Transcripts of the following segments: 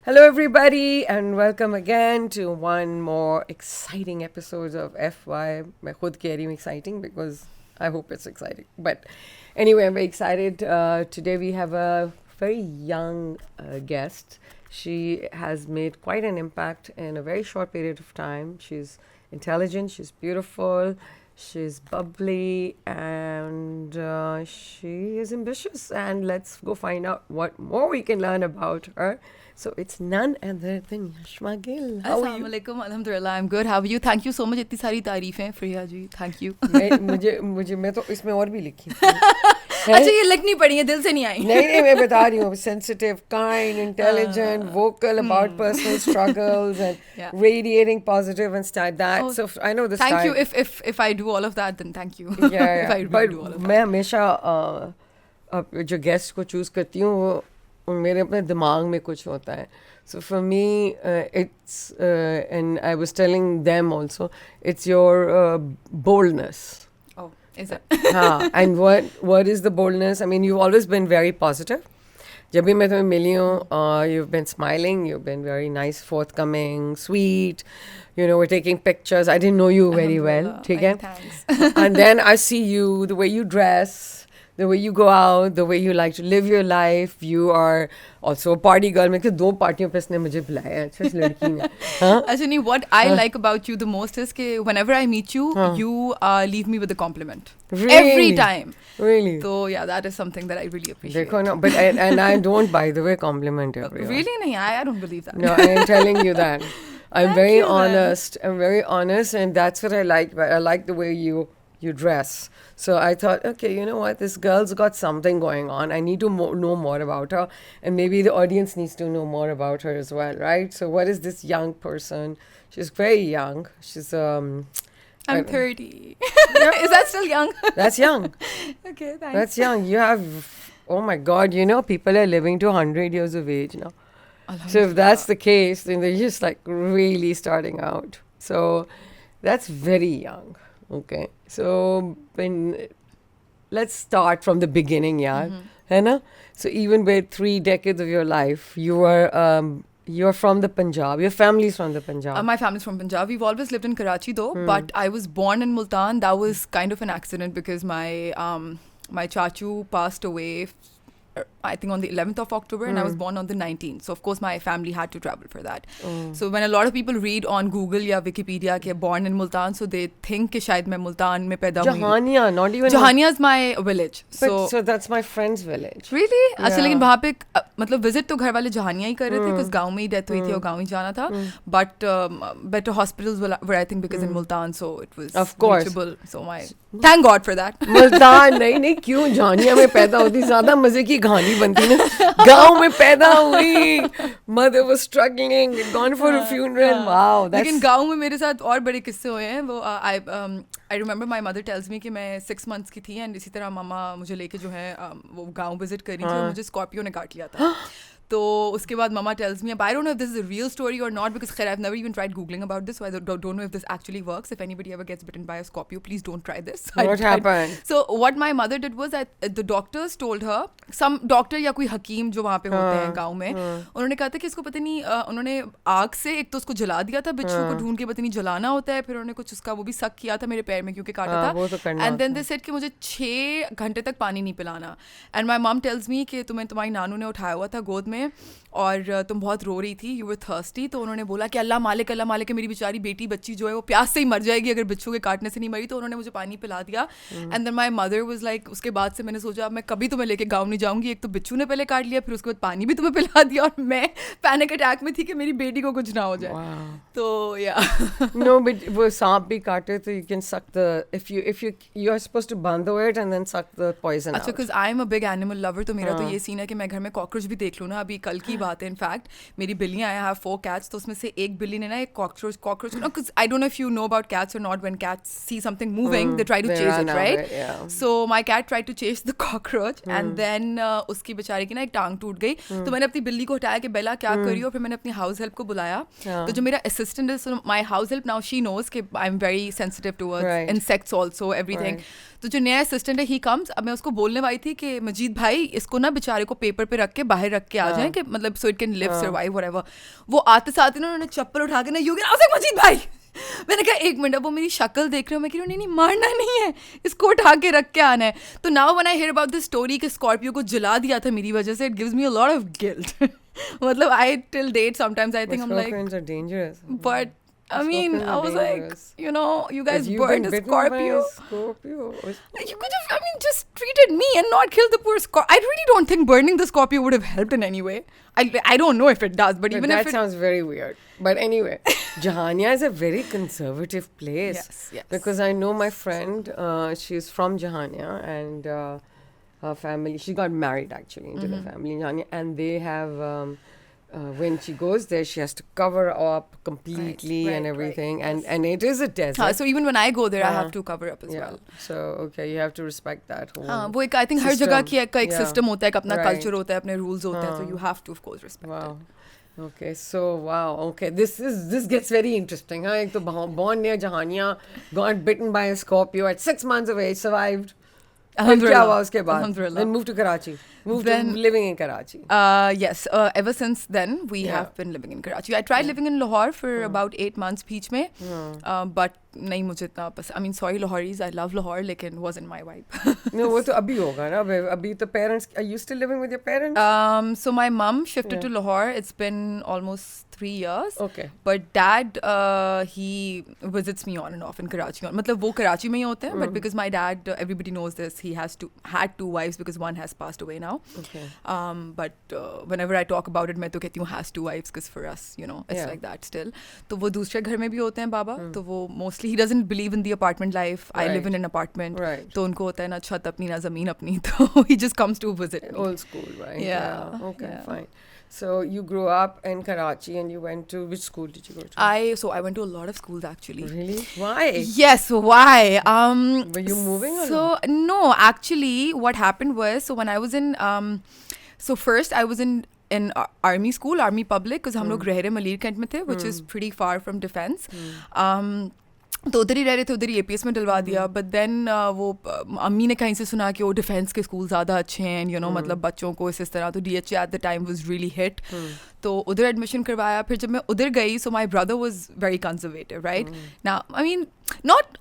Hello, everybody, and welcome again to one more exciting episode of FY. मैं खुद कह रही हूँ exciting because I hope it's exciting. But anyway, I'm very excited. Today we have a very young guest. She has made quite an impact in a very short period of time. She's intelligent, she's beautiful, she's bubbly, and she is ambitious. And let's go find out what more we can learn about her. So it's none other than Yashma Gill. How are you? Assalamualaikum, alhamdulillah, I'm good. How are you? Thank you so much. इतनी सारी तारीफें Freya ji, thank you. मैं तो इसमें और भी लिखी थी. अच्छा ये लिखनी पड़ी है, दिल से नहीं आई. नहीं मैं बता रही हूँ. Sensitive, kind, intelligent, vocal about personal struggles and radiating positive and style that. Oh, so I know this. Thank you. If I do all of that, then thank you. Yeah. If I really do all of that. मैं हमेशा जो guest को choose करती हूँ वो मेरे अपने दिमाग में कुछ होता है. So for me, it's and I was telling them also, it's your boldness. Oh, is it? And what is the boldness? I mean, you've always been very positive. जब भी मैं तुम्हें मिली हूँ, you've been smiling, you've been very nice, forthcoming, sweet. You know, we're taking pictures. I didn't know you very well. ठीक है? Thanks. And then I see you, the way you dress, the way you go out, the way you like to live your life. You are also a party girl. मैं दो पार्टियों पे इसने मुझे बुलाया है. अच्छा इस लड़की ने. हाँ? Ashwini, what I like about you the most is कि whenever I meet you, you leave me with a compliment. Really? Every time. Really? So yeah, that is something that I really appreciate. देखो ना, but and I don't, by the way, compliment everyone. Really? नहीं, I don't believe that. No, I am telling you that. I'm Thank very you, man. honest. I'm very honest, and that's what I like. I like the way you dress. So I thought, okay, you know what? This girl's got something going on. I need to know more about her, and maybe the audience needs to know more about her as well, right? So what is this young person? She's very young. She's I'm 30. Is that still young? That's young. Okay, thanks. That's young. You have, oh my God, you know, people are living to 100 years of age now. So if that's the case, then they're just like really starting out. So that's very young. Okay. So let's start from the beginning, yeah. है ना? So even with 3 decades of your life, you're from the Punjab. Your family's from the Punjab. My family's from Punjab. We've always lived in Karachi though, but I was born in Multan. That was kind of an accident because my chachu passed away I think on the 11th of October and I was born on the 19th. So of course my family had to travel for that. So when a lot of people read on Google या Wikipedia कि born in Multan, so they think कि शायद मैं मुल्तान में पैदा हुई. Jahania, not even. Jahania is my village. So that's my friend's village. Really? अच्छा Yeah. लेकिन वहाँ पे मतलब विजिट तो घर वाले जहानिया ही कर रहे थे because गांव में ही डेथ हुई थी और गांव ही जाना था. But better hospitals were I think because in Multan, so it was Of course. reachable. So thank God for that. Multan नहीं क्यों जानिया में पैदा होती ज्यादा मजे की कहानी बनती ना. गांव में पैदा हुई, mother was struggling, gone for a funeral. Wow, that's. लेकिन गांव में मेरे साथ और बड़े किस्से हुए हैं. वो I remember my mother tells me कि मैं 6 months की थी and इसी तरह मामा मुझे लेके जो है वो गांव विजिट कर रही थी और मुझे स्कॉर्पियो ने काट लिया था. तो उसके बाद mama tells me, I don't know if this is a real story or not because I've never even tried googling about this, so I don't know if this actually works. If anybody ever gets bitten by a Scorpio, please don't try this. What happened? So what my mother did was that the doctors told her, some doctor या कोई हकीम जो वहाँ पे होते हैं गाँव में, उन्होंने कहा था कि इसको पता नहीं उन्होंने आग से एक तो उसको जला दिया था, बिच्छू को ढूंढ के पता नहीं जलाना होता है, फिर उन्होंने कुछ उसका वो भी सक किया था मेरे पैर में क्योंकि काटा था. एंड देन दे सेड कि मुझे 6 घंटे तक पानी नहीं पिलाना. And my mom tells me कि तुम्हारी नानू ने उठाया हुआ था गोद में और तुम बहुत रो रही थी, यू वर थर्स्टी. तो उन्होंने बोला कि अल्लाह मालिक मेरी बेचारी बेटी बच्ची जो है वो प्यास से ही मर जाएगी अगर बिच्छू के काटने से नहीं मरी. तो उन्होंने मुझे पानी पिला दिया. And then my mother was like, उसके बाद से मैंने सोचा मैं कभी तुम्हें लेके गाँव नहीं जाऊंगी. एक तो बिच्छू ने पहले काट लिया, फिर उसके बाद पानी भी तुम्हें पिला दिया और मैं पैनिक अटैक में थी कि मेरी बेटी को कुछ ना हो जाए. तो या No, but वो सांप भी काटे तो you can suck the if you are supposed to bundle it and then suck the poison अच्छा, out. Because I am a big animal lover. तो मेरा तो ये सीन है कि मैं घर में कॉकरोच भी देख लूँ ना. अभी कल की बात है इनफैक्ट, मेरी बिल्लियाँ आई हैव 4 cats, तो उसमें से एक बिल्ली ने ना एक cockroach because I don't know if you know about cats or not. When cats see something moving they try to they chase run it, out right? of it, yeah. So my cat try to chase the cockroach and then उसकी बेचारी की ना एक टांग टूट गई. तो मैंने अपनी बिल्ली को हटाया कि बेला क्या कर रही हो. फिर मैंने अपनी हाउस हेल्प को बुलाया. तो जो मेरा असिस्टेंट है, my house help now she knows कि I am very sensitive towards insects also everything. तो जो नया असिस्टेंट है ही कम्स. अब मैं उसको बोलने वाली थी कि मजीद भाई इसको ना बेचारे को पेपर पे रख के बाहर रख के आ जाएं कि मतलब so it can live survive whatever. वो आते साथ ना उन्होंने चप्पल उठा के ना यू गेट आउट मजीद भाई. मैंने कहा एक मिनट, अब वो मेरी शक्ल देख रहे हो, मैं कह रही हूँ नहीं मारना नहीं है, इसको उठा के रख के आना है. तो now when I hear about this story कि स्कॉर्पियो को जला दिया था मेरी वजह से, it gives me a lot of guilt. मतलब I till date sometimes I think I am like, Scorpions are dangerous. but I mean, Scorpions I are was dangerous. like, you know, you guys You've burned been a bitten by Scorpio. a Scorpio. You could have, I mean, just treated me and not killed the poor Scorpio. I really don't think burning the Scorpio would have helped in any way. I don't know if it does, but even that if it... sounds very weird. But anyway, Jahania is a very conservative place. Yes. Because I know my friend, she's from Jahania, and her family, she got married actually into the family in Jahania, and they have... when she goes there, she has to cover up completely and everything, and it is a desert. So even when I go there, I have to cover up as well. So okay, you have to respect that whole. वो एक I think हर जगह की एक system होता है, एक अपना Right. culture होता है, अपने rules होते हैं, so you have to of course respect Wow. it. Okay, so wow. Okay, this gets very interesting. Huh? एक तो born near Jahania, got bitten by a Scorpio at 6 months of age, survived. फिर क्या हुआ उसके बाद? Then moved to Karachi. Moved to living in Karachi. Yes. Ever since then, we have been living in Karachi. I tried living in Lahore for about 8 months बीच में, but नहीं मुझे इतना पसंद. I mean, sorry Lahoris, I love Lahore, लेकिन wasn't my vibe. No, वो तो अभी होगा ना. अभी तो parents. Are you still living with your parents? So my mum shifted to Lahore. It's been almost 3 years. Okay. But dad, he visits me on and off in Karachi. मतलब वो कराची में ही होते हैं, but because my dad, everybody knows this, he had 2 wives because one has passed away now. Okay. But whenever I talk about it, मैं तो कहती हूँ has 2 wives because for us, you know, it's like that still. तो वो दूसरे घर में भी होते हैं बाबा. तो वो mostly he doesn't believe in the apartment life. I live in an apartment. Right. तो उनको होता है ना छत अपनी ना ज़मीन अपनी. तो he just comes to visit me. Old school, right? Yeah. Okay, fine. So you grew up in Karachi and you went to, which school did you go to? I went to a lot of schools actually. Really? Why? Yes, why? Were you moving or so no, actually what happened was, so when I was in so first I was in army school, army public, because हम लोग रहरे Malir cantt में थे, which is pretty far from defense. तो उधर ही रह रहे थे, उधर ही APS में डलवा दिया. बट देन वो अम्मी ने कहीं से सुना कि वो डिफेंस के स्कूल ज़्यादा अच्छे हैं, यू नो, मतलब बच्चों को इस तरह. तो DHA at the time was really hit. तो उधर एडमिशन करवाया. फिर जब मैं उधर गई, so my brother was very conservative, right. Now I mean not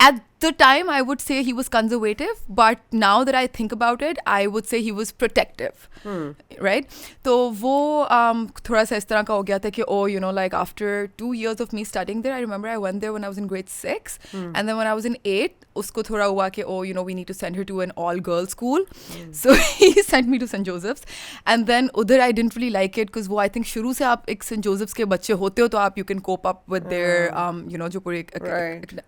at the time I would say he was conservative, but now that I think about it, I would say he was protective. Right? तो वो थोड़ा सा इस तरह का हो गया था कि oh, you know, like after 2 years of me studying there, I remember I went there when I was in grade 6, and then when I was in 8, उसको थोड़ा हुआ कि oh, you know, we need to send her to an all-girls school. So he sent me to St. Joseph's, and then उधर I didn't really like it because वो I think शुरू से आप एक St. Joseph's के बच्चे होते हो तो आप you can cope up with their you know, जो पूरे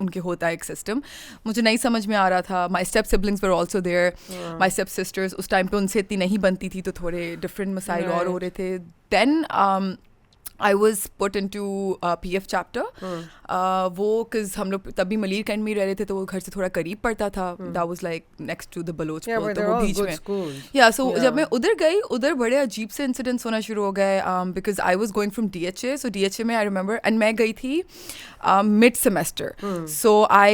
उनके होता है एक system. मुझे नहीं समझ में आ रहा था. My step siblings were also there. My step sisters, उस टाइम पे उनसे इतनी नहीं बनती थी, तो थोड़े different मसाइल और हो रहे थे. Then I was put into PF chapter. वो because हम लोग तभी मलीर कैंट में रह रहे थे, तो वो घर से थोड़ा करीब पड़ता था. That was like next to the Baloch Pool. तो वो बीच में. Yeah, so जब मैं उधर गई, उधर बड़े अजीब से incidents होना शुरू हो गए. Because I was going from DHA. So DHA में I remember, and मैं गई थी mid semester. So I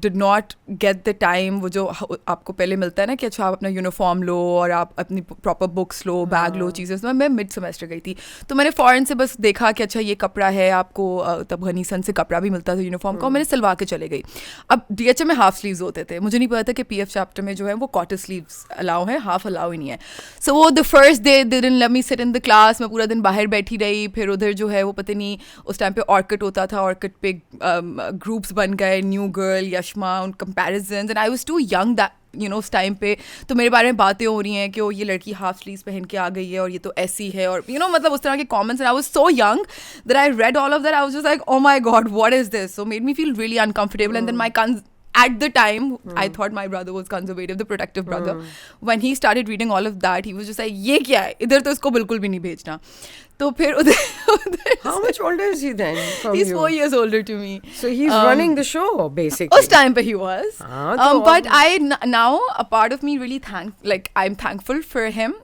did not get the time वो जो आपको पहले मिलता है ना कि अच्छा आप अपना यूनिफॉर्म लो और आप अपनी प्रॉपर बुक्स लो, बैग लो, चीज़ें. तो मैं मिड सेमेस्टर गई थी. तो मैंने फ़ॉरन से बस देखा कि अच्छा ये कपड़ा है आपको, तब गनीसन से कपड़ा भी मिलता था यूनिफॉर्म का, और मैंने सिलवा के चले गई. अब DHA में हाफ स्लीव्स होते थे. मुझे नहीं पता था कि PF चैप्टर में जो है वो क्वार्टर स्लीव्स अलाउ है, हाफ अलाउ ही नहीं है. सो वो the first day they didn't let me sit in the class. मैं पूरा दिन बाहर बैठी रही. फिर उधर जो है वो पता नहीं उस टाइम पे ऑर्किड होता था, ऑर्किड पे ग्रुप्स बन गए, न्यू गर्ल, यशमा, उन comparisons, and I was too young that, you know, उस टाइम पे तो मेरे बारे में बातें हो रही हैं कि वो ये लड़की हाफ स्लीव्स पहन के आ गई है और ये तो ऐसी है, और यू नो, मतलब उस तरह के comments. And I was so young that I read all of that. I was just like, oh my god, what is this? So made me feel really uncomfortable. And then my at the time, I thought my brother was conservative, the protective brother. When he started reading all of that, he was just like, ये क्या है? इधर तो इसको बिल्कुल भी नहीं भेजना. तो फिर उधर How much older is he then from he's you? 4 years older to me. So he's running the show, basically. उस time पे he was. But now a part of me really I'm thankful for him.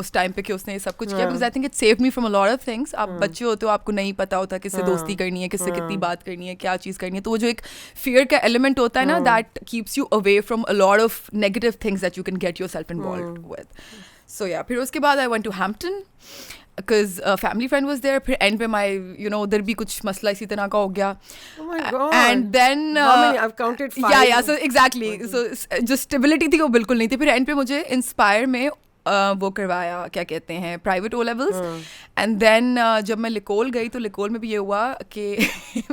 उस time पे कि उसने ये सब कुछ किया, because I think it saved me from a lot of things. आप बच्चे होते हो, आपको नहीं पता होता किससे दोस्ती करनी है, किससे कितनी बात करनी है, क्या चीज़ करनी है. तो वो जो एक fear का element होता है ना, that keeps you away from a lot of negative things that you can get yourself involved with. So yeah, फिर उसके बाद I went to Hampton because a family friend was there. फिर end पे my उधर भी कुछ मसला इसी तरह का हो गया. Oh my God. And then How many? I've counted 5. Yeah, so exactly. So जो stability थी वो बिल्कुल नहीं थी. फिर end पे मुझे Inspire में वो करवाया, क्या कहते हैं, private O levels. And then जब मैं लिकोल गई तो लिकोल में भी ये हुआ कि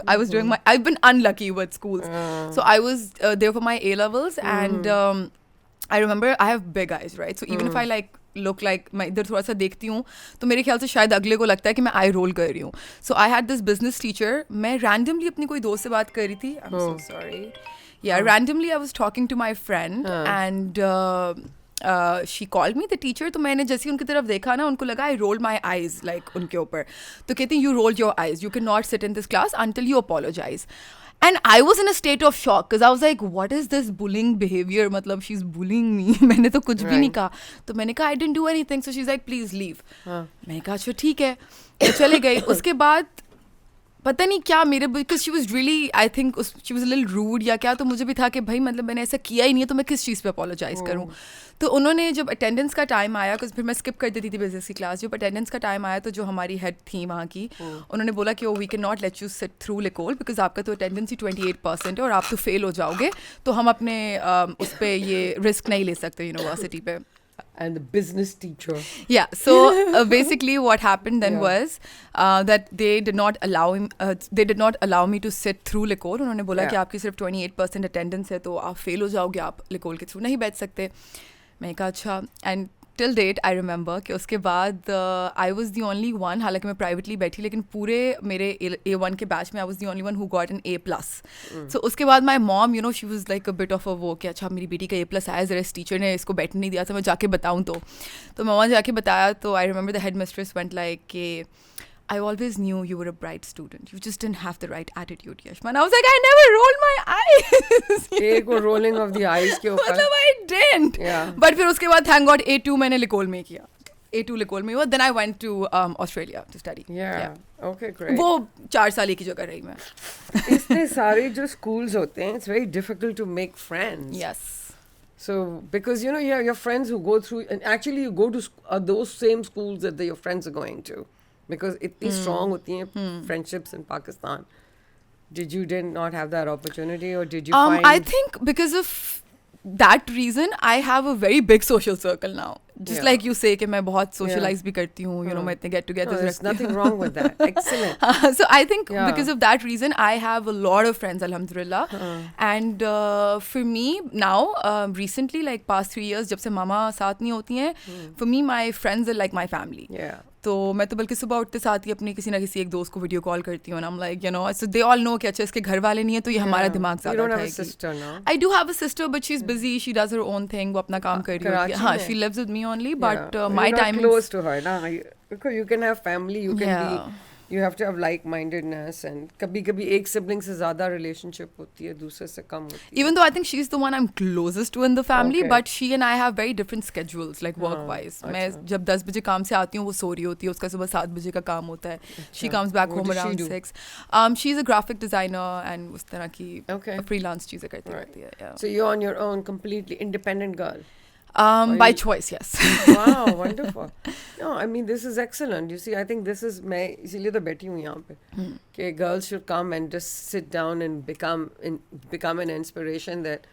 I was doing I been unlucky with schools. So I was there for my A levels and I remember I have big eyes, right? So even if I like look like, मैं इधर थोड़ा सा देखती हूँ तो मेरे ख्याल से शायद अगले को लगता है कि मैं आई रोल कर रही हूँ. So I had this business teacher. मैं रैंडमली अपनी कोई दोस्त से बात कर रही थी. I am so sorry. Yeah, randomly I was talking to my friend and she called me, the teacher. तो मैंने जैसे ही उनकी तरफ देखा ना, उनको लगा I rolled my eyes like उनके ऊपर. तो कहती हैं you rolled your eyes, you cannot sit in this class until you apologize. And I was in a state of shock because I was like, what is this bullying behavior? मतलब she's bullying me. मैंने तो कुछ भी नहीं कहा. तो मैंने कहा I didn't do anything. So she's like, please leave. मैंने कहा अच्छा ठीक है. तो चले गए. उसके बाद पता नहीं क्या मेरे, because she was really, I think she was little rude या क्या, तो मुझे भी था कि भाई मतलब मैंने ऐसा किया ही नहीं है तो मैं किस चीज़ पे अपोलोजाइज़ करूँ. तो उन्होंने जब अटेंडेंस का टाइम आया, बिकॉज फिर मैं स्किप कर देती थी बिजनेस की क्लास, जब अटेंडेंस का टाइम आया तो जो हमारी हेड थी वहाँ की, उन्होंने बोला कि we can not let you sit through लिकोल बिकॉज आपका तो अटेंडेंस ही 28% है और आप तो फेल हो जाओगे, तो हम अपने उस पर ये रिस्क नहीं ले सकते यूनिवर्सिटी पे. And the business teacher. Yeah, so basically what happened then was that they did not allow me to sit through लिकोल. उन्होंने बोला कि आपकी सिर्फ 28% अटेंडेंस है तो आप फेल हो जाओगे, आप लिकोल के थ्रू नहीं बैठ सकते. मैंने कहा अच्छा. And till date I remember कि उसके बाद I was the only one, हालांकि मैं प्राइवेटली बैठी लेकिन पूरे मेरे A1 के बैच में आई was the only one who got an A+. सो उसके बाद my mom she was like a bit of a वो कि अच्छा मेरी बेटी का A+ आया, जरा इस टीचर ने इसको बैठने नहीं दिया था, मैं जाके बताऊँ. तो मैं वहाँ जाके बताया तो I remember the head mistress went like कि I always knew you were a bright student. You just didn't have the right attitude, Yashman. I was like, I never rolled my eyes. एक वो rolling of the eyes के ऊपर. मतलब I didn't. Yeah. But फिर उसके बाद thank God A2 मैंने लिकोल में किया. A2 लिकोल में हुआ. Then I went to Australia to study. Yeah. Okay, great. वो 4 साल की जगह रही मैं. इतने सारे जो schools होते हैं, it's very difficult to make friends. Yes. So because you have your friends who go through, and actually you go to those same schools that your friends are going to. Because इतनी strong होती हैं friendships in Pakistan. Did you not have that opportunity, or did you find? I think because of that reason, I have a very big social circle now. Just like you say कि मैं बहुत socialize भी करती हूँ, मैं इतने get-togethers there's रखती हूँ. nothing wrong with that. Excellent. So I think because of that reason, I have a lot of friends, alhamdulillah. And for me now, recently, like past 3 years, जब से मामा साथ नहीं होती हैं, for me, my friends are like my family. Yeah. तो मैं तो बल्कि सुबह उठते साथ ही अपनी किसी ना किसी एक दोस्त को वीडियो कॉल करती हूँ. I'm like, so they all know कि अच्छा इसके घर वाले नहीं है तो ये हमारा दिमाग ज़्यादा You don't have a खाएगी. sister, no? I do have a sister, but she's busy. She does her own thing. वो अपना काम कर रही होती है. हाँ, she lives with me only, but my You're not time close is... to her, nah. Because you can have family, you can be. You have to have like-mindedness, and कभी-कभी एक sibling से ज़्यादा relationship होती है, दूसरे से कम होती है. Even though I think she's the one I'm closest to in the family, but she and I have very different schedules, like work-wise. मैं जब 10 बजे काम से आती हूँ, वो सो रही होती है, उसका सुबह 7 बजे का काम होता है. She comes back home around 6. She's a graphic designer and उस तरह की freelance चीज़ें करती रहती है. Yeah. So you're on your own, completely independent girl. By choice, yes. Wow, wonderful. No, I mean this is excellent. You see, I think this is मैं इसीलिए तो बैठी हूँ यहाँ पे कि girls should come and just sit down and become an inspiration that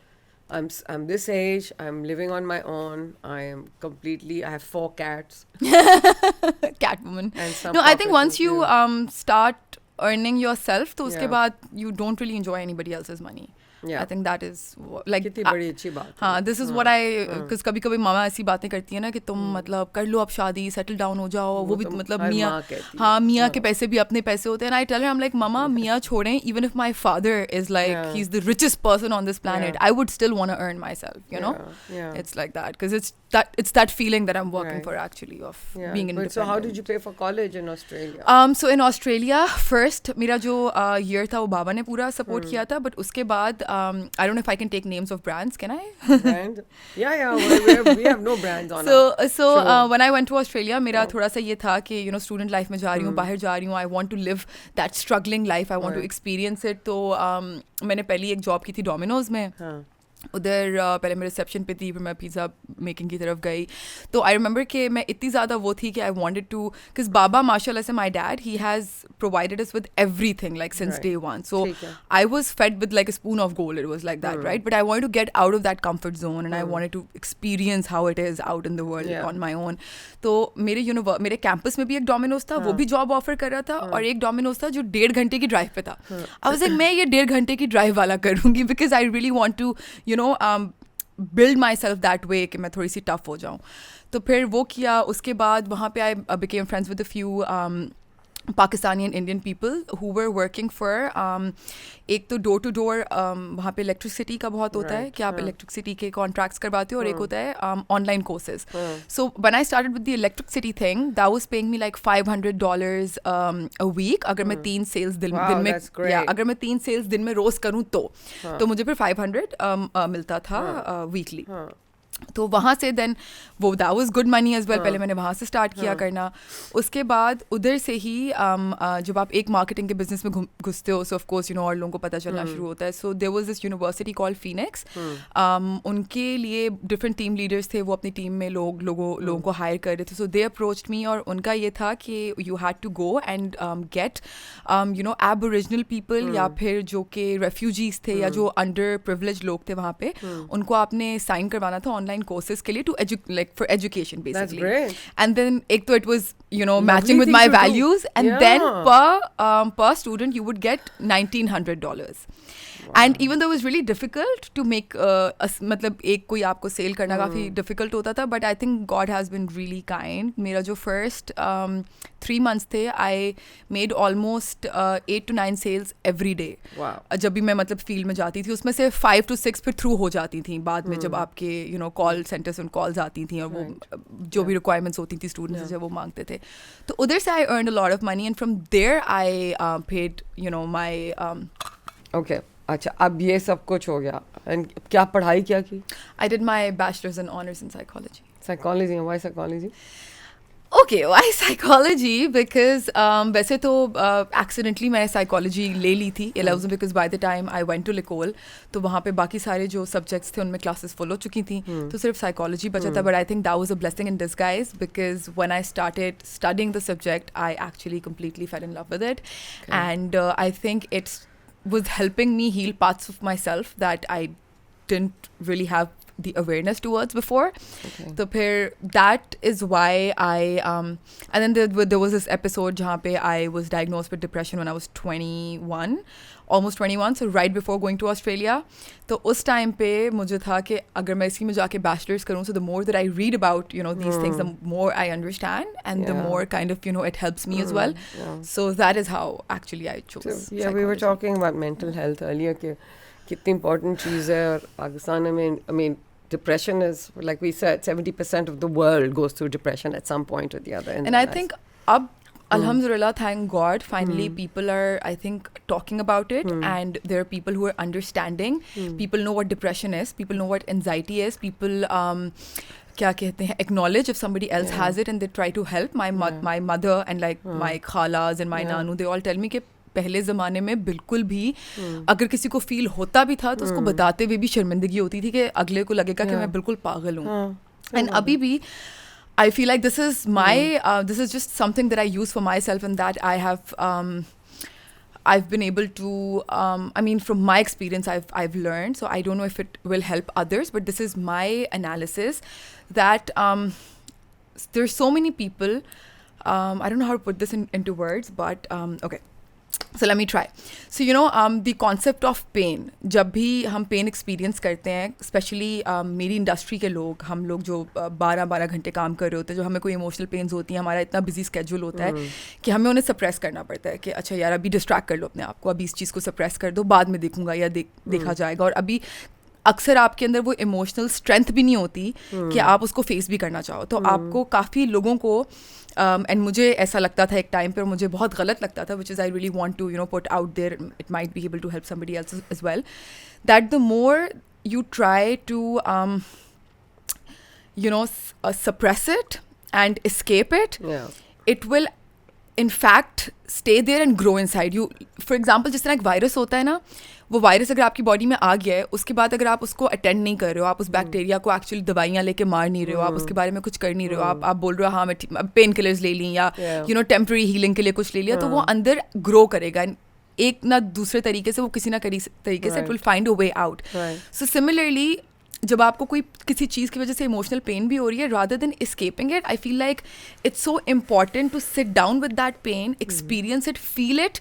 I'm this age, I'm living on my own, I have 4 cats. Catwoman. And some No, I think once you start earning yourself, तो उसके बाद you don't really enjoy anybody else's money. Yeah. I think that is like कितनी बड़ी अच्छी बात है. हाँ, this is what I because कभी-कभी मामा ऐसी बातें करती है ना कि तुम मतलब कर लो अब शादी, सेटल डाउन हो जाओ, वो भी मतलब मियाँ के पैसे भी अपने पैसे होते हैं. And I tell her, I'm like, मामा मियाँ छोड़ें, even if my father is like he's the richest person on this planet, I would still want to earn myself, you know. It's like that because it's that feeling that I'm working for actually of being independent. So how did you pay for college in Australia? So in Australia first मेरा जो year था वो बाबा ने पूरा support किया था, but उसके बाद I don't know if I can take names of brands. Can I? Brand? Yeah. We have no brands on. So when I went to Australia, मेरा थोड़ा सा ये था कि student life में जा रही हूँ, बाहर जा रही हूँ. I want to live that struggling life. I want to experience it. तो मैंने पहली एक job की थी Domino's में. उधर पहले मैं रिसेप्शन पे थी, फिर मैं पिज़्ज़ा मेकिंग की तरफ गई. तो आई रिमेंबर कि मैं इतनी ज़्यादा वो थी कि आई वांटेड टू, बिकॉज बाबा माशाल्लाह से my dad he has provided us with everything like since day one. So I was fed with like a spoon of gold, it was like that, right? But I wanted to get out of that comfort zone and I wanted to experience how it is out in the world on my own. तो मेरे campus में भी एक Domino's था, वो भी job offer कर रहा था, और एक डोमिनोज था जो 1.5 घंटे की ड्राइव पे था. आई वाज लाइक मैं ये 1.5 घंटे की ड्राइव वाला करूँगी, because I really want to build myself that way कि मैं थोड़ी सी टफ हो जाऊँ. तो फिर वो किया. उसके बाद वहाँ पे I became friends with a few Pakistani and Indian people who were working for एक तो डोर टू डोर वहाँ पे इलेक्ट्रिसिटी का बहुत होता है कि आप इलेक्ट्रिसिटी के कॉन्ट्रैक्ट्स करवाते हो, और एक होता है online courses. So when I started with the electricity thing, that was paying me like $500 a week अगर मैं 3 सेल्स दिन में, या अगर मैं 3 सेल्स दिन में रोज करूँ तो मुझे फिर 500 मिलता था वीकली. तो वहाँ से देन वो that was good money as well. पहले मैंने वहाँ से स्टार्ट किया करना. उसके बाद उधर से ही जब आप एक मार्केटिंग के बिजनेस में घुसते हो, सो ऑफ कोर्स और लोगों को पता चलना शुरू होता है. So there was this university called Phoenix. उनके लिए डिफरेंट टीम लीडर्स थे, वो अपनी टीम में लोगों को हायर कर रहे थे. सो दे अप्रोच्ड मी, और उनका ये था कि you had to go and get aboriginal people, या फिर जो कि रेफ्यूजीज थे या जो अंडर प्रिविलेज लोग थे वहाँ पे, उनको आपने साइन करवाना था online courses के लिए to like for education basically. That's great. And then एक तो it was matching with my values, and then per student you would get $1,900. And even though it was really difficult to make मतलब एक कोई आपको cell करना काफ़ी difficult होता था, but I think God has been really kind. मेरा जो first 3 months थे, I made almost 8 to 9 sales every day. Wow. जब भी मैं मतलब फील्ड में जाती थी, उसमें से 5 to 6 फिर थ्रू हो जाती थी बाद में, जब आपके कॉल सेंटर से कॉल्स आती थी, और वो जो भी रिक्वायरमेंट्स होती थी स्टूडेंट्स से, जब वो मांगते थे. तो उधर से I earned a lot of money, and from there I paid my okay. अच्छा, अब ये सब कुछ हो गया. एंड क्या पढ़ाई क्या की? I did my bachelor's in honors in psychology. Psychology. Why psychology? Okay, why psychology? Because वैसे तो accidentally मैंने psychology ले ली थी 11 because by the time I went to Licol, तो वहाँ पे बाकी सारे जो subjects थे उनमें classes full हो चुकी थी, तो सिर्फ psychology बचा था. But I think that was a blessing in disguise, because when I started studying the subject, I actually completely fell in love with it. Okay. And I think it was helping me heal parts of myself that I didn't really have the awareness towards before. Okay. So that is why I and then there was this episode jahan pe I was diagnosed with depression when I was 21, almost 21, so right before going to Australia. तो उस time पे मुझे था कि अगर मैं इसी में जाके bachelor's करूँ, so the more that I read about these things, the more I understand, and the more kind of it helps me as well. So that is how actually I chose. So, yeah, we were talking about mental health earlier, कि कितनी important चीज़ है. और पाकिस्तान में, I mean, depression is, like we said, 70% of the world goes through depression at some point or the other. And I think Alhamdulillah, thank God, finally people are, I think, talking about it, and there are people who are understanding. People know what depression is. People know what anxiety is. People क्या कहते हैं, acknowledge if somebody else has it, and they try to help. My mother and like my khalas and my nanu, they all tell me कि पहले ज़माने में बिल्कुल भी अगर किसी को फील होता भी था तो उसको बताते हुए भी शर्मिंदगी होती थी कि अगले को लगेगा कि मैं बिल्कुल पागल हूँ. एंड अभी भी I feel like this is my this is just something that I use for myself, and that I have I've been able to I mean, from my experience I've learned, so I don't know if it will help others, but this is my analysis that there's so many people, I don't know how to put this into words, but okay. So let me try. So the concept of pain, जब भी हम pain experience करते हैं, especially मेरी industry के लोग, हम लोग जो 12 घंटे काम कर रहे होते हैं, जो हमें कोई इमोशनल पेन्स होती हैं, हमारा इतना बिजी स्केड्यूल होता है कि हमें उन्हें सप्रेस करना पड़ता है कि अच्छा यार अभी डिस्ट्रैक्ट कर लो अपने आप को, अभी इस चीज़ को सप्रेस कर दो, बाद में देखूंगा या देखा जाएगा. और अभी अक्सर आपके अंदर वो इमोशनल स्ट्रेंथ भी नहीं होती कि आप उसको फेस भी करना चाहो. तो आपको काफ़ी लोगों को एंड मुझे ऐसा लगता था एक टाइम पर, मुझे बहुत गलत लगता था, which is I really want to put out there, it might be able to help somebody else as well, that the more you try to suppress it and escape it, it will in fact stay there and grow inside you. For example, जिस तरह एक virus होता है ना, वो virus अगर आपकी body में आ गया है, उसके बाद अगर आप उसको अटेंड नहीं कर रहे हो, आप उस बैक्टीरिया को एक्चुअली दवाइयाँ लेके मार नहीं रहे हो, आप उसके बारे में कुछ कर नहीं रहे हो, आप बोल रहे हो हाँ मैं पेन किलर्स ले ली या टेम्पररी हीलिंग के लिए कुछ ले लिया, तो वो अंदर ग्रो करेगा एक ना दूसरे तरीके से, वो किसी ना तरीके से it will find a way out. So similarly जब आपको कोई किसी चीज़ की वजह से इमोशनल पेन भी हो रही है, rather than escaping it, I feel like it's so important to sit down with that pain, experience it, feel it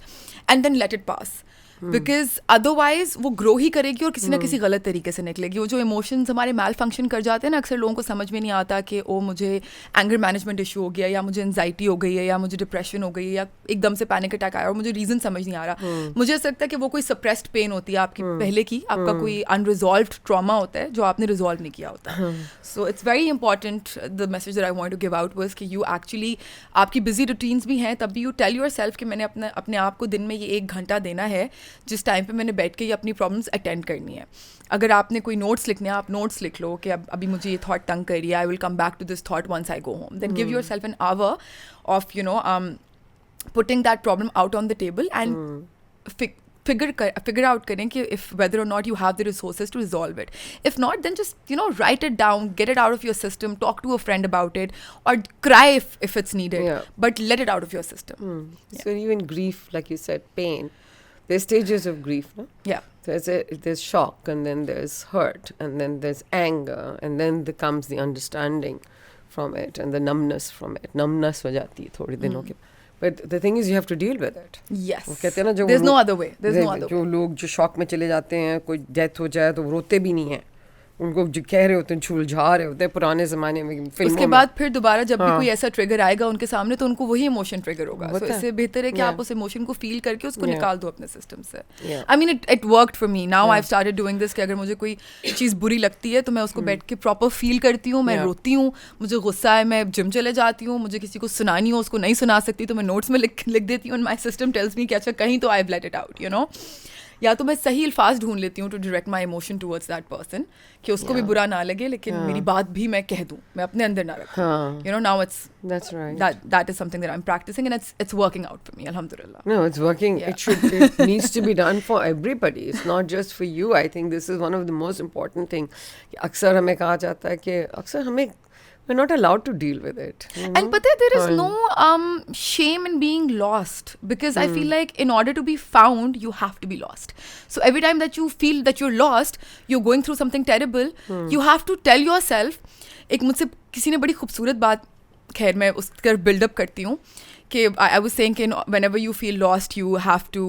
and then let it pass. Because otherwise वो ग्रो ही करेगी और किसी ना किसी गलत तरीके से निकलेगी. वो जो इमोशंस हमारे मैल फंक्शन कर जाते हैं ना, अक्सर लोगों को समझ में नहीं आता कि ओ मुझे एंगर मैनेजमेंट इशू हो गया, या मुझे एंजाइटी हो गई है, या मुझे डिप्रेशन हो गई है, या एकदम से पैनिक अटैक आया और मुझे रीज़न समझ नहीं आ रहा. मुझे ऐसा लगता है कि वो कोई सप्रेस्ड पेन होती है आपकी पहले की, आपका कोई अनरिजॉल्व्ड ट्रॉमा होता है जो आपने रिजॉल्व नहीं किया होता. So it's very important. The message that I want to give out was कि यू एक्चुअली, आपकी बिजी रूटीन्स भी हैं, तब भी यू टेल योर सेल्फ कि मैंने अपने आप को दिन में ये 1 घंटा देना है जिस टाइम पे मैंने बैठ के ये अपनी प्रॉब्लम्स अटेंड करनी है. अगर आपने कोई नोट्स लिखने हैं, आप नोट्स लिख लो कि अब अभी मुझे ये थॉट तंग कर रही है, I will come back to this thought once I go home. Then give yourself an hour of putting that problem out on the table and figure out करें कि if whether or not you have the resources to resolve it. If not, then just write it down, get it out of your system, talk to a friend about it, or cry if it's needed. But let it out of your system. So even grief, like you said, pain. There's stages of grief, no? Yeah. There's shock, and then there's hurt, and then there's anger, and then there comes the understanding from it, and the numbness from it. Numbness हो जाती है थोड़े दिनों के. But the thing is, you have to deal with it. Yes. वो कहते हैं ना, जो there's no other way. There's no other way. जो लोग जो शॉक में चले जाते हैं, कोई डेथ हो जाए तो वो रोते भी नहीं हैं. उनको जो कह रहे होते हैं, झूलझा रहे होते हैं पुराने ज़माने में फिल्मों उसके बाद फिर दोबारा जब भी कोई ऐसा ट्रिगर आएगा उनके सामने, तो उनको वही इमोशन ट्रिगर होगा. So इससे बेहतर है कि आप उस इमोशन को फील करके उसको निकाल दो अपने सिस्टम से. I mean it worked for me. Now I have started doing this कि अगर मुझे कोई चीज़ बुरी लगती है तो मैं उसको बैठ के प्रॉपर फील करती हूँ, मैं रोती हूँ. मुझे गुस्सा है, मैं जिम चले जाती हूँ. मुझे किसी को सुनानी हो, उसको नहीं सुना सकती, तो मैं नोट्स में लिख देती हूँ. माई सिस्टम टेल्स मी कि अच्छा कहीं तो I have let it out, या तो मैं सही अल्फाज ढूंढ लेती हूँ to direct my emotion towards that person कि उसको भी बुरा ना लगे, लेकिन मेरी बात भी मैं कह दूँ, मैं अपने अंदर ना रखूँ. Now it's that's right. That is something that I'm practicing, and it's working out for me, alhamdulillah. No, it's working. Yeah. It needs to be done for everybody. It's not just for you. I think this is one of the most important thing. अक्सर हमें कहा जाता है कि अक्सर हमें we're not allowed to deal with it. And but there is no shame in being lost, because I feel like in order to be found, you have to be lost. So every time that you feel that you're lost, you're going through something terrible, you have to tell yourself. एक मुझसे किसी ने बड़ी खूबसूरत बात, खैर मैं उस तरफ बिल्डअप करती हूँ कि I was saying कि whenever you feel lost, you have to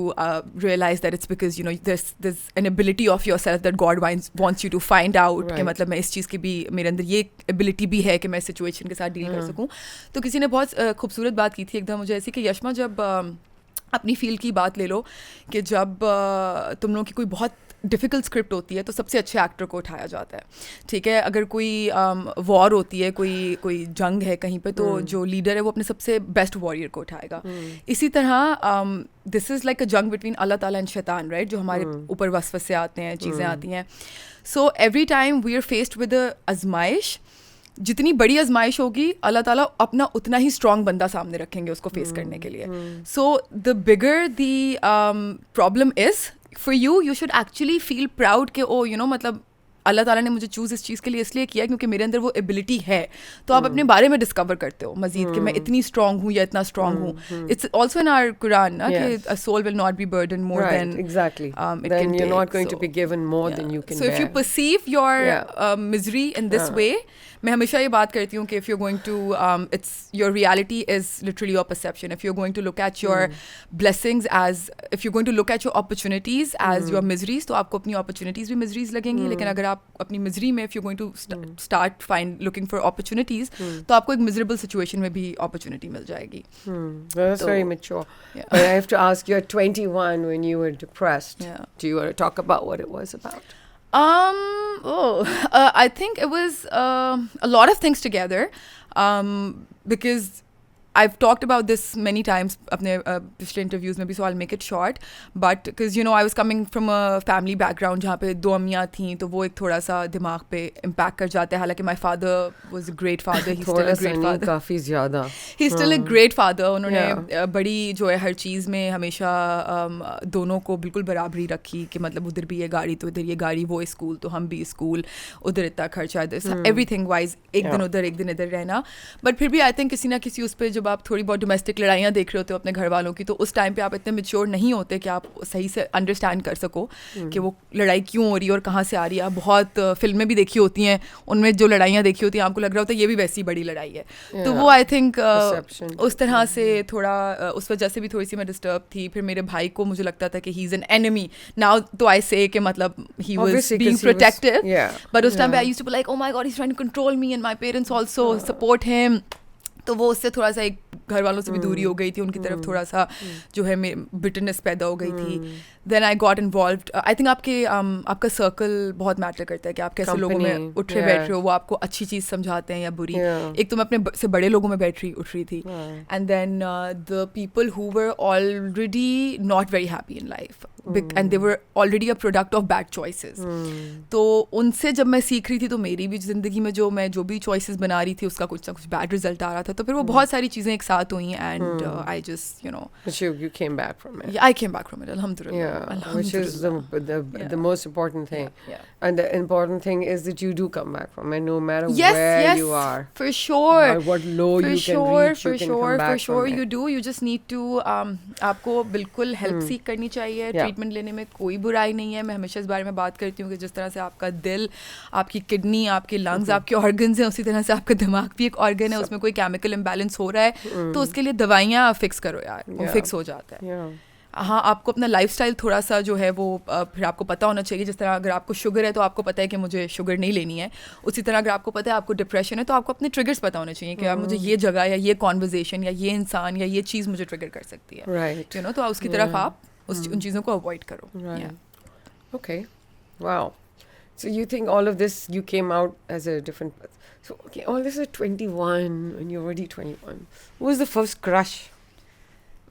realize that it's because there's an ability of yourself that God wants you to find out. कि मतलब मैं इस चीज़ की भी, मेरे अंदर ये एबिलिटी भी है कि मैं सिचुएशन के साथ डील कर सकूँ. तो किसी ने बहुत खूबसूरत बात की थी एकदम मुझे ऐसी कि यशमा, जब अपनी फील्ड की बात ले लो कि जब तुम लोगों की कोई बहुत डिफ़िकल्ट स्क्रिप्ट होती है तो सबसे अच्छे एक्टर को उठाया जाता है. ठीक है, अगर कोई वॉर होती है, कोई जंग है कहीं पे, तो जो लीडर है वो अपने सबसे बेस्ट वॉरियर को उठाएगा. इसी तरह दिस इज़ लाइक अ जंग बिटवीन अल्लाह ताला एंड शैतान, राइट, जो हमारे ऊपर वसवसे आते हैं, चीज़ें आती हैं. So every time we are faced with आजमाइश, जितनी बड़ी आजमाइश होगी अल्लाह ताला अपना उतना ही स्ट्रॉन्ग बंदा सामने रखेंगे उसको फेस करने के लिए. So the bigger the problem is for you should actually feel proud कि मतलब अल्लाह ताला ने मुझे चूज़ इस चीज़ के लिए इसलिए किया क्योंकि मेरे अंदर वो एबिलिटी है. तो आप अपने बारे में डिस्कवर करते हो मजीद कि मैं इतनी स्ट्रॉन्ग हूँ या इतना स्ट्रॉन्ग हूँ. It's also in our Quran ना कि a soul will not be burdened more than exactly it then can you're take. not going to be given more than you can so bear. if you perceive your misery in this way, मैं हमेशा ये बात करती हूँ कि if you're going to it's your reality is literally your perception. If you're going to look at your blessings as, if you're going to look at your opportunities as your miseries, तो आपको अपनी opportunities भी miseries लगेंगी. लेकिन अगर आप अपनी misery में, if you're going to start looking for opportunities, तो आपको एक miserable situation में भी opportunity मिल जाएगी. That's very mature. But I have to ask, you're 21 when you were depressed. Do you want to talk about what it was about? I think it was a lot of things together, because I've talked about this many times अपने पिछले interviews में भी, so I'll make it short. But because I was coming from a family background जहाँ पे 2 अम्मियाँ थीं, तो वो एक थोड़ा सा दिमाग पे impact कर जाता है. हालांकि my father was a great father. He's still a great father. काफी ज़्यादा. He's still a great father. उन्होंने बड़ी जो है हर चीज़ में हमेशा दोनों को बिल्कुल बराबरी रखी कि मतलब उधर भी ये गाड़ी तो इधर ये गाड़ी, वो स्कूल तो हम भी स्कूल, उधर इतना खर्चा, एवरीथिंग वाइज एक दिन उधर एक दिन इधर रहना. बट फिर भी आई थिंक किसी ना किसी उस पर जब आप थोड़ी बहुत डोमेस्टिक लड़ाइयाँ देख रहे होते हो अपने घर वालों की, तो उस टाइम पे आप इतने मेच्योर नहीं होते कि आप सही से अंडरस्टैंड कर सको कि वो लड़ाई क्यों हो रही है और कहाँ से आ रही है. आप बहुत फिल्में भी देखी होती हैं, उनमें जो लड़ाइयाँ देखी होती हैं आपको लग रहा होता है ये भी वैसी बड़ी लड़ाई है. तो वो आई थिंक उस तरह से थोड़ा उस वजह से भी थोड़ी सी मैं डिस्टर्ब थी. फिर मेरे भाई को मुझे लगता था कि he is an enemy. Now तो आई से कि मतलब he was being protective, but उस टाइम पे I used to be like, oh my god, he is trying to control me and my parents also support him. तो वो उससे थोड़ा सा एक घर वालों से भी दूरी हो गई थी, उनकी तरफ थोड़ा सा जो है बिटरनेस पैदा हो गई थी. Then I got involved. I think आपका सर्कल बहुत मैटर करता है कि आप कैसे लोगों में उठ रहे बैठ रहे हो, वो आपको अच्छी चीज़ समझाते हैं या बुरी. एक तो मैं अपने से बड़े लोगों में उठ रही थी, and then the people who were already not very happy in life and they were already a product of bad choices. तो उनसे जब मैं सीख रही थी, तो मेरी भी ज़िंदगी में जो भी चॉइसेस बना रही थी उसका कुछ ना कुछ बैड रिजल्ट आ रहा था. तो फिर वो बहुत सारी चीज़ें एक साथ हुई, and I just you came back from it. Yeah, I came back from it, alhamdulillah. Which is the most important thing. And the important thing is that you do come back from it, no matter where you are. For sure. Or what low you can reach, you can come back for sure from it. You do. You just need to आपको बिल्कुल help सीख करनी चाहिए. Treatment लेने में कोई बुराई नहीं है. मैं हमेशा इस बारे में बात करती हूँ कि जिस तरह से आपका दिल, आपकी किडनी, आपके लंग्स आपके ऑर्गन्स हैं, उसी तरह से आपका दिमाग भी एक ऑर्गन है. उसमें कोई केमिकल इम्बैलेंस हो रहा है तो उसके लिए दवाइयाँ फिक्स करो यार, वो फिक्स हो जाता है. हाँ, आपको अपना लाइफस्टाइल थोड़ा सा जो है वो फिर आपको पता होना चाहिए. जिस तरह अगर आपको शुगर है तो आपको पता है कि मुझे शुगर नहीं लेनी है. उसी तरह अगर आपको पता है आपको डिप्रेशन है तो आपको अपने ट्रिगर्स पता होने चाहिए कि यार मुझे ये जगह या ये कॉन्वर्जेशन या ये इंसान या ये चीज़ मुझे ट्रिगर कर सकती है. तो उसकी तरफ आप उन चीज़ों को अवॉइड करो. Okay, wow. So you think all of this, you came out as a different... So okay, all this is 21 and you're already 21. Who was the first crush?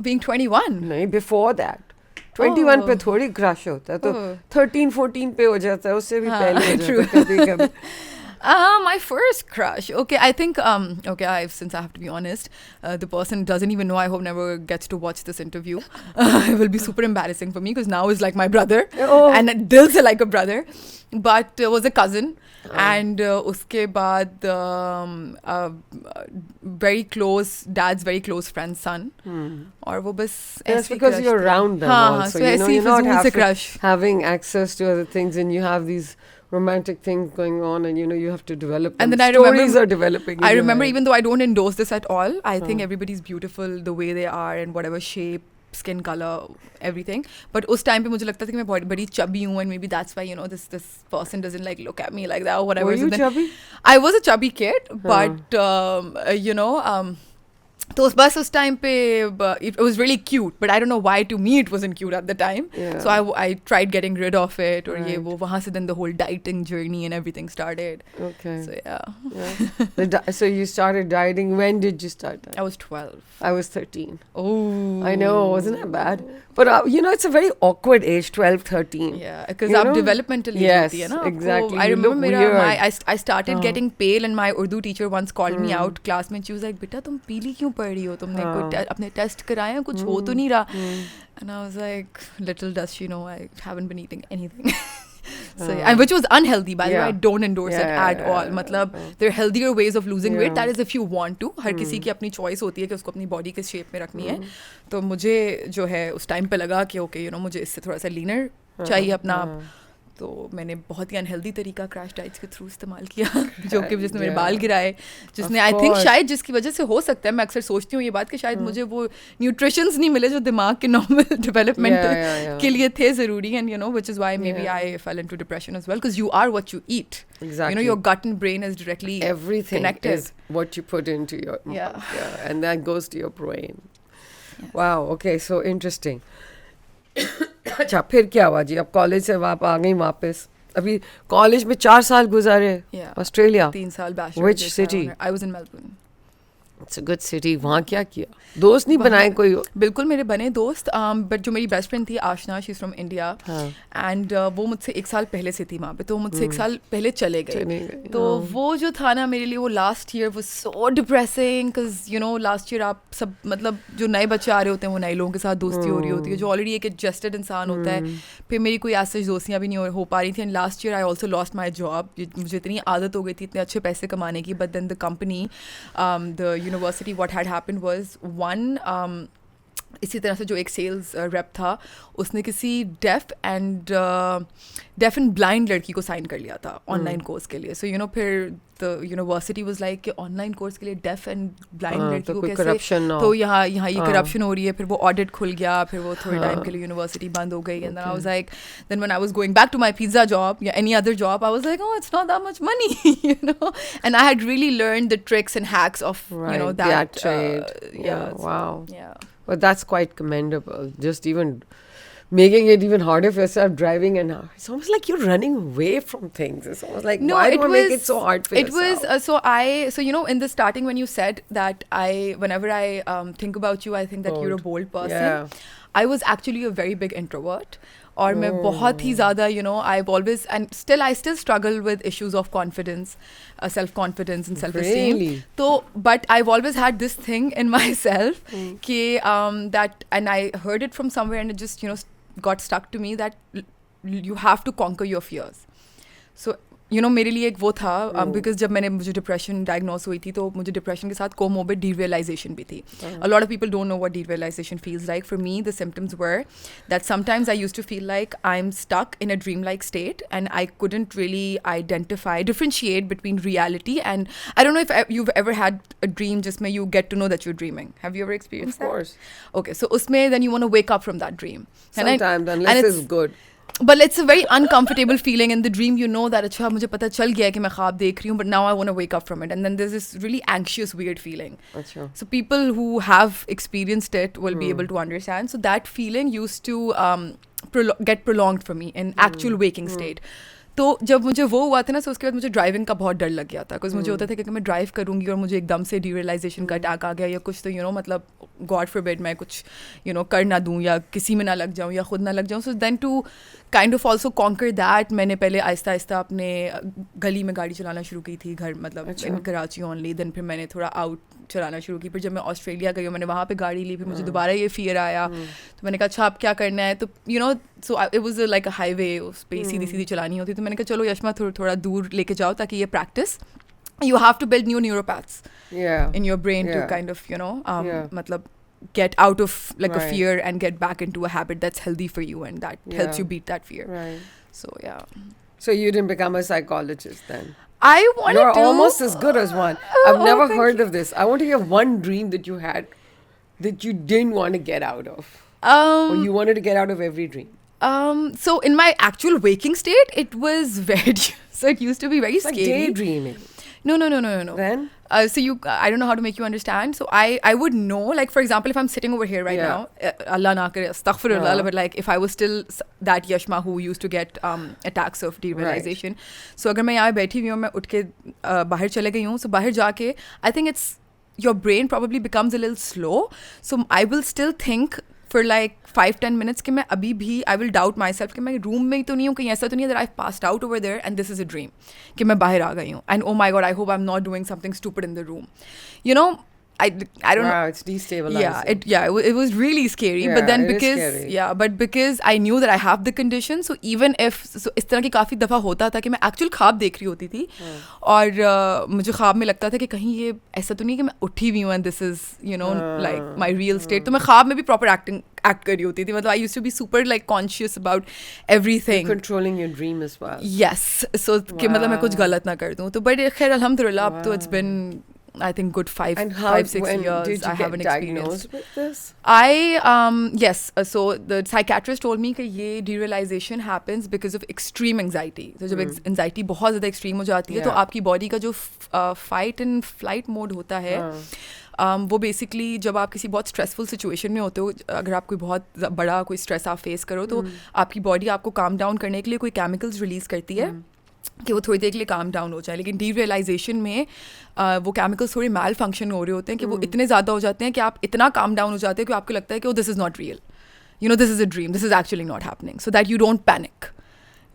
Being 21? नहीं, before that. 21 पे थोड़ी crush होता है, तो 13-14 पे हो जाता है, उससे भी पहले हो जाता है कभी-कभी. My first crush. Okay, I think, since I have to be honest, the person doesn't even know, I hope never gets to watch this interview. It will be super embarrassing for me because now he's like my brother. And Dil's like a brother. But was a cousin. And uske baad, very close, dad's very close friend's son. Or wo bas That's because you're around them also. So you're not having access to other things and you have these romantic things going on and you have to develop them. And then stories are developing. I remember, even though I don't endorse this at all, I think everybody's beautiful the way they are and whatever shape, skin color, everything. But उस time पे मुझे लगता था कि मैं बहुत बड़ी chubby हूँ and maybe that's why this person doesn't like look at me like that or whatever. Were you chubby? I was a chubby kid, but तो बस उस टाइम पे it was really cute, but I don't know why to me it wasn't cute at the time. So I tried getting rid of it और ये वो वहाँ से then the whole dieting journey and everything started. Okay. So yeah. So you started dieting. When did you start dieting? I was 12. I was 13. Oh. I know, wasn't that bad? But it's a very awkward age, 12, 13. Yeah, because आप developmental age होती है ना. Exactly. I remember I started getting pale and my Urdu teacher once called me out class में. She was like, बेटा तुम पीली क्यों पड़ रही हो? तुमने कोई अपने टेस्ट कराए हैं? कुछ हो तो नहीं रहा? And I was like, little does she know, I haven't been eating anything. So, and which was unhealthy, by the way. I don't endorse it at all. मतलब there are healthier ways of losing weight. That is if you want to. हर किसी की अपनी choice होती है कि उसको अपनी body किस shape में रखनी है. तो मुझे जो है उस time पे लगा कि okay, मुझे इससे थोड़ा सा leaner चाहिए अपना. तो मैंने बहुत ही अनहेल्दी तरीका क्रैश डाइट्स के थ्रू इस्तेमाल किया जो कि जिसने मेरे बाल गिराए, जिसने आई थिंक शायद जिसकी वजह से हो सकता है, मैं अक्सर सोचती हूँ ये बात कि शायद मुझे वो न्यूट्रिशंस नहीं मिले जो दिमाग के नॉर्मल डेवलपमेंट के लिए थे ज़रूरी. And which is why maybe I fell into depression as well, because you are what you eat. Your gut and brain is directly connected. Is what you put into your mouth, and that goes to your brain. Wow, okay, so interesting. अच्छा, फिर क्या हुआ जी? अब college से आप आ गई वापस. अभी कॉलेज में 4 साल गुजारे ऑस्ट्रेलिया. 3 साल bachelor. Which city? I was in Melbourne. It's a good city. वहाँ क्या किया? दोस्त नहीं बनाए कोई? बिल्कुल मेरे बने दोस्त, बट जो मेरी बेस्ट फ्रेंड थी Aashna, she is from India, and वो मुझसे 1 साल पहले से थी वहाँ पे, तो मुझसे 1 साल पहले चले गए. तो वो जो था ना मेरे लिए, वो last year was so depressing, because you know last year आप सब मतलब जो नए बच्चे आ रहे होते हैं वो नए लोगों के साथ दोस्ती हो रही होती है, जो ऑलरेडी एक एडजस्टेड इंसान होता है. फिर मेरी कोई ऐसी दोस्तियाँ भी नहीं हो पा रही थी. And last year I also lost my job. मुझे इतनी आदत हो गई थी इतने अच्छे पैसे कमाने की, but then the company, the university, what had happened was one, इसी तरह से जो एक सेल्स रेप था उसने किसी डेफ एंड ब्लाइंड लड़की को साइन कर लिया था ऑनलाइन कोर्स के लिए. सो यू नो फिर द यूनिवर्सिटी वाज लाइक कि ऑनलाइन कोर्स के लिए डेफ एंड ब्लाइंड लड़की को कैसे, तो यहाँ ये करप्शन हो रही है. फिर वो ऑडिट खुल गया, फिर वो थोड़े टाइम के लिए यूनिवर्सिटी बंद हो गई. And then I was like, then when I was going back to my pizza job या any other job, I was like, oh, it's not that much money, you know. And I had really learned the tricks and hacks of you know that trade. Wow. Yeah. But that's quite commendable. Just even making it even harder for yourself, driving, and it's almost like you're running away from things. It's almost like, no, why do I make it so hard for yourself? It was so you know, in the starting when you said that whenever I think about you, I think that you're a bold person. Yeah. I was actually a very big introvert. और मैं बहुत ही ज़्यादा you know I've always and still I still struggle with issues of confidence, self-confidence and self-esteem. Really? So but I've always had this thing in myself कि that, and I heard it from somewhere and it just you know got stuck to me, that you have to conquer your fears. So you know मेरे लिए एक वो था, because जब मुझे depression diagnose हुई थी तो मुझे डिप्रेशन के साथ कोमोर्बिड डीरियलाइजेशन भी थी. A lot of people don't know what derealization feels like. For me, the symptoms were that sometimes I used to feel like I'm stuck in a dreamlike state and I couldn't really differentiate between reality and, I don't know if you've ever had a dream जिसमें you get to know that you're dreaming. Have you ever experienced that? Of course. Okay, so उसमें then you want to wake up from that dream. Sometimes, unless it's good. But it's a very uncomfortable feeling in the dream. You know that अच्छा मुझे पता चल गया है कि मैं ख्वाब देख रही हूँ, but now I want to wake up from it, and then there's this really anxious weird feeling. Achha. So people who have experienced it will be able to understand. So that feeling used to get prolonged for me in actual waking state. तो जब मुझे वो हुआ था ना, so उसके बाद मुझे ड्राइविंग का बहुत डर लग गया था, बिकॉज मुझे होता था कि मैं ड्राइव करूँगी और मुझे एकदम से डीरियलाइजेशन का अटैक आ गया या कुछ, तो यू नो मतलब गॉड फॉरबिड मैं कुछ यू नो कर ना दूँ या किसी में ना लग जाऊँ या खुद ना लग जाऊँ. So then to kind of also conquer that, मैंने पहले आहिस्ता आहिस्ता अपने गली में गाड़ी चलाना शुरू की थी, घर मतलब इन कराची ओनली. देन फिर मैंने थोड़ा आउट चलाना शुरू की. फिर जब मैं ऑस्ट्रेलिया गई मैंने वहाँ पे गाड़ी ली, फिर मुझे दोबारा ये फियर आया, तो मैंने कहा अच्छा अब क्या करना है, तो you know so it was like a highway, उस पर सीधी सीधी चलानी होती. तो मैंने कहा चलो यशमा थोड़ा दूर लेके जाओ ताकि ये practice, you have to build new neuropaths in your brain to kind of you know matlab get out of like a fear and get back into a habit that's healthy for you and that helps you beat that fear. So So you didn't become a psychologist then? I wanted You're to. almost as good as one. I've never heard of this. I want to hear one dream that you had that you didn't want to get out of, or you wanted to get out of every dream. So in my actual waking state it was very so it used to be very Like scary. daydreaming. No. Then? So I don't know how to make you understand. So I would know, like for example, if I'm sitting over here right now, Allah na kare, astaghfirullah, but like if I was still that Yashma who used to get attacks of derealization. So अगर मैं यहाँ बैठी हुई हूँ, मैं उठ के बाहर चले गई हूँ, so बाहर जाके I think it's your brain probably becomes a little slow. So I will still think for like 5-10 minutes कि मैं अभी भी I will doubt myself कि मैं रूम में ही तो नहीं हूँ, कहीं ऐसा तो नहीं है that I've passed out over there and this is a dream कि मैं बाहर आ गई हूँ and oh my god I hope I'm not doing something stupid in the room, you know. I don't know. Wow, it's destabilizing. It was really scary. But then because I knew that I have the condition, so even if so इस तरह की काफ़ी दफ़ा होता था कि मैं actual ख्वाब देख रही होती थी और मुझे ख्वाब में लगता था कि कहीं ये ऐसा तो नहीं कि मैं उठी हुई हूँ and this is you know like my real state. तो मैं ख्वाब में भी proper एक्ट कर रही होती थी, मतलब I used to be super like conscious about everything. You're controlling your dream as well. Yes, so कि मतलब मैं कुछ गलत ना कर दूँ. तो but खैर अल्हम्दुलिल्लाह अब तो it's been I think good 5-6 years I haven't experienced with this. Yes, so the psychiatrist told me कि ये derealization happens because of extreme anxiety. तो जब anxiety बहुत ज़्यादा extreme हो जाती है तो आपकी body का जो fight and flight mode होता है वो बेसिकली जब आप किसी बहुत स्ट्रेसफुल सिचुएशन में होते हो, अगर आप कोई बहुत बड़ा कोई स्ट्रेस आप फेस करो तो आपकी बॉडी आपको काम डाउन करने के लिए कोई केमिकल्स रिलीज़ करती है कि वो थोड़ी देर के लिए काम डाउन हो जाए, लेकिन डीरियलाइजेशन में वो केमिकल्स थोड़े मैल फंक्शन हो रहे होते हैं कि वो इतने ज़्यादा हो जाते हैं कि आप इतना काम डाउन हो जाते हैं कि आपको लगता है कि this is not real, you know, this is a dream, this is actually not happening, so that you don't panic,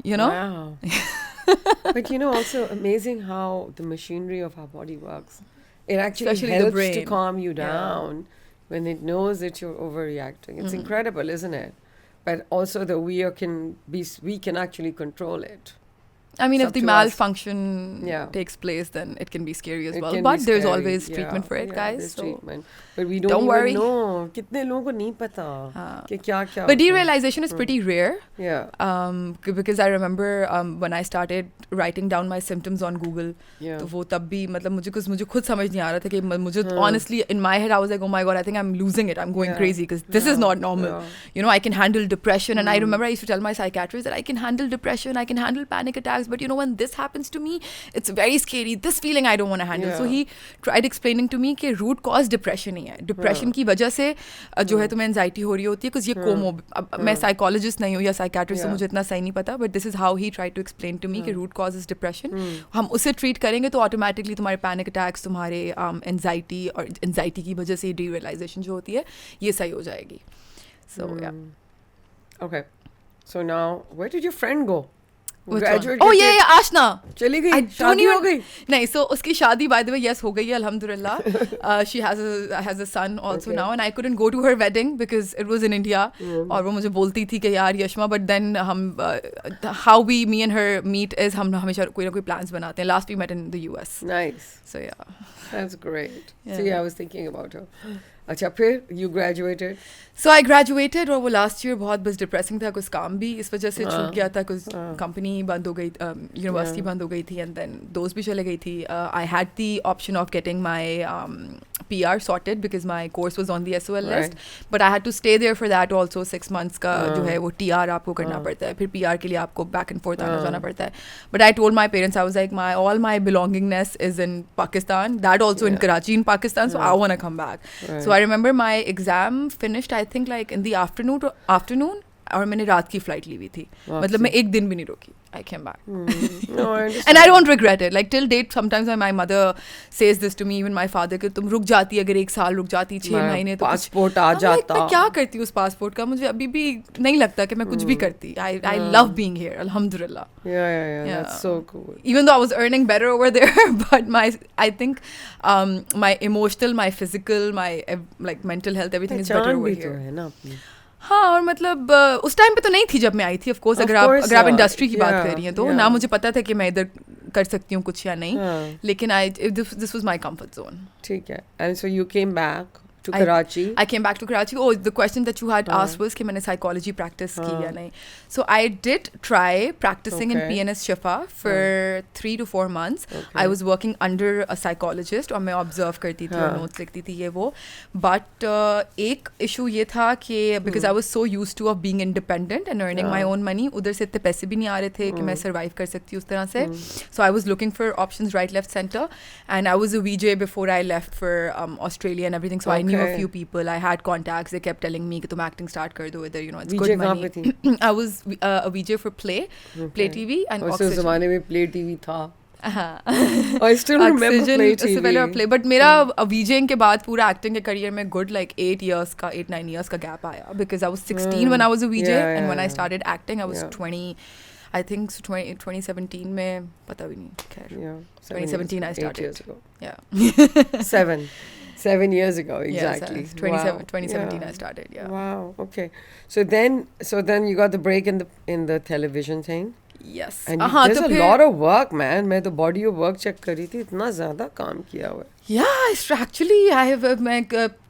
you know. Wow. But you know, also amazing how the machinery of our body works. It actually Especially the helps to brain. calm you down when it knows that you're overreacting. It's incredible, isn't it? But also that we can actually control it. I mean, It's if up the to us. malfunction Yeah. takes place, then it can be scary as It well. can But be there's scary. always treatment for it, guys. There's So. treatment. But we don't Don't even worry. know. कितने लोगों को नहीं पता कि क्या क्या But derealization is pretty rare. Yeah. Because I remember when I started writing down my symptoms on Google, Yeah. तो वो तब भी मतलब मुझे खुद समझ नहीं आ रहा था कि मुझे honestly in my head I was like, oh my god, I think I'm losing it, I'm going crazy because this is not normal. You know, I can handle depression, and I remember I used to tell my psychiatrist that I can handle depression, I can handle panic attacks, but you know, when this happens to me, it's very scary. This feeling I don't want to handle. So he tried explaining to me कि root cause depression ही है. Depression की वजह से जो है तुम्हें anxiety हो रही होती है, because ये मैं psychologist नहीं हूँ या psychiatrist, तो मुझे इतना सही नहीं पता, but this is how he tried to explain to me कि root cause is depression. हम उसे treat करेंगे तो automatically तुम्हारे panic attacks, तुम्हारे anxiety और anxiety की वजह से derealization जो होती है ये सही हो जाएगी. So yeah. Okay. So now, where did your friend go? Oh yeah, Ashna. चली गई, शादी हो गई. नहीं, so उसकी शादी by the way yes हो गई है alhamdulillah. She has a son also now, and I couldn't go to her wedding because it was in India. और वो मुझे बोलती थी कि यार यशमा, but then हम how me and her meet is हम हमेशा कोई ना कोई plans बनाते हैं. Last we met in the US. Nice. So yeah. That's great. See, I was thinking about her. अच्छा, फिर you graduated. So I graduated और वो last year बहुत बस depressing था, कुछ काम भी इस वजह से छूट गया था, कुछ कंपनी बंद हो गई, यूनिवर्सिटी बंद हो गई थी, and then दोस्त भी चले गई थी. I had the option of getting my PR sorted because my course was on the SOL list, but I had to stay there for that also. 6 months का जो है वो TR आपको करना पड़ता है, फिर PR के लिए आपको back and forth आना जाना पड़ता है. But I told my parents, I was like, all my belongingness is in Pakistan, that also in Karachi in Pakistan, so I want to come back. So I remember my exam finished I think like in the afternoon और मैंने रात की flight ली हुई थी, मतलब मैं एक दिन भी नहीं रुकी. I came back. No, I understand. And I don't regret it. Like till date, sometimes when my mother says this to me, even my father, कि तुम रुक जाती अगर 1 साल रुक जाती 6 महीने तो पासपोर्ट आ जाता. मैं क्या करती हूँ उस पासपोर्ट का, मुझे अभी भी नहीं लगता कि मैं कुछ भी करती. I love being here, alhamdulillah. Yeah. That's so cool. Even though I was earning better over there, but I think my emotional, my physical, my like mental health, everything is better over here. है ना अपनी. हाँ, और मतलब उस time पे तो नहीं थी जब मैं आई थी, ऑफ कोर्स. अगर आप इंडस्ट्री की बात कर रही हैं तो ना मुझे पता था कि मैं इधर कर सकती हूँ कुछ या नहीं, लेकिन this was my comfort zone. ठीक है. And so you came back to Karachi. I came back to Karachi. Oh, the question that you had asked was कि मैंने psychology practice की या नहीं. So I did try practicing in PNS Shifa for 3 to 4 months. I was working under a psychologist और मैं observe करती थी और notes लिखती थी ये वो. But एक issue ये था कि because I was so used to of being independent and earning my own money, उधर से इतने पैसे भी नहीं आ रहे थे कि मैं survive कर सकती उस तरह से. So I was looking for options right, left, center, and I was a VJ before I left for Australia and everything. So I knew a few people. I had contacts. They kept telling me कि तुम acting start कर दो इधर, you know, it's good money. I was a VJ for Play TV and Oxygen. उस ज़माने में Play TV था. I still remember Play TV. उससे पहले Play, but मेरा VJing के बाद पूरा acting के career में good like 8 9 years का gap आया, because I was 16 when I was a VJ, and when I started acting I was 20. I think 2017 में पता भी नहीं, खैर 2017 I started. Yeah. 7 years ago, exactly. Yes, 2017 I started. Yeah. Wow. Okay. So then you got the break in the television thing. Yes. And there's a lot of work, man. मैं तो body of work check करी थी, इतना ज़्यादा काम किया हुआ है. Yeah, actually I have मैं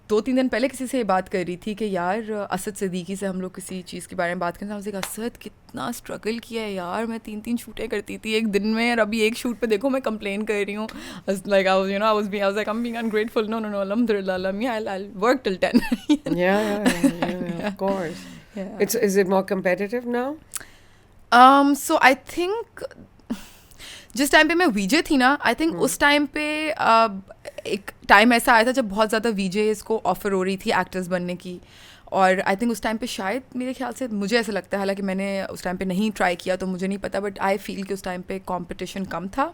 2-3 दिन पहले किसी से ये बात कर रही थी कि यार असद सिद्दीकी से हम लोग किसी चीज़ के बारे में बात करते हैं. असद कितना स्ट्रगल किया है यार, मैं 3 शूटें करती थी एक दिन में, और अभी एक शूट पे देखो मैं कंप्लेन कर रही हूँ. Like I was like I'm being ungrateful. No, alhamdulillah, I'll work till 10. Yeah, of course. Yeah. Is it more competitive now? So I think जिस टाइम पे मैं वीजे थी ना, आई थिंक उस टाइम पे एक टाइम ऐसा आया था जब बहुत ज़्यादा वीजेस को ऑफर हो रही थी एक्टर्स बनने की, और आई थिंक उस टाइम पे शायद मेरे ख्याल से मुझे ऐसा लगता है, हालांकि मैंने उस टाइम पे नहीं ट्राई किया तो मुझे नहीं पता, बट आई फील कि उस टाइम पे कंपटीशन कम था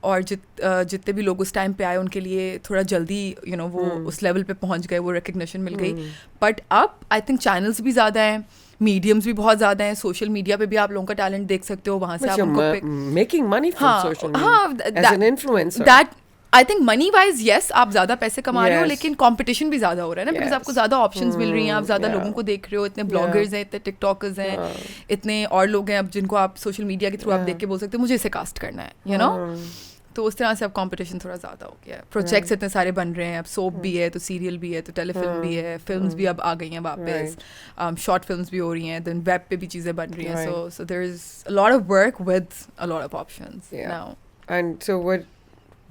और जितने भी लोग उस टाइम पे आए उनके लिए थोड़ा जल्दी वो उस लेवल पे पहुंच गए, वो रिकग्निशन मिल गई. बट अब आई थिंक चैनल्स भी ज़्यादा हैं, मीडियम्स भी बहुत ज़्यादा हैं, सोशल मीडिया पे भी आप लोगों का टैलेंट देख सकते हो, वहाँ से आप उनको making money from social media as an influencer. That I think money wise yes, आप ज़्यादा पैसे कमा रहे हो, लेकिन कंपटीशन भी ज़्यादा हो रहा है ना, बिकॉज आपको ज़्यादा ऑप्शंस मिल रही हैं, आप ज़्यादा लोगों को देख रहे हो, इतने ब्लॉगर्स हैं, इतने टिकटॉकर्स हैं, इतने और लोग हैं अब जिनको आप सोशल मीडिया के थ्रू आप देख के बोल सकते हो मुझे इसे कास्ट करना है, यू नो. तो उस तरह से अब कंपटीशन थोड़ा ज़्यादा हो गया है. प्रोजेक्ट्स इतने सारे बन रहे हैं, अब सोप भी है तो सीरियल भी है तो टेलीफिल्म भी है, फिल्म्स भी अब आ गई हैं वापस, शॉर्ट फिल्म्स भी हो रही हैं, देन वेब पे भी चीज़ें बन रही हैं. So there is a lot of work with a lot of options now. And so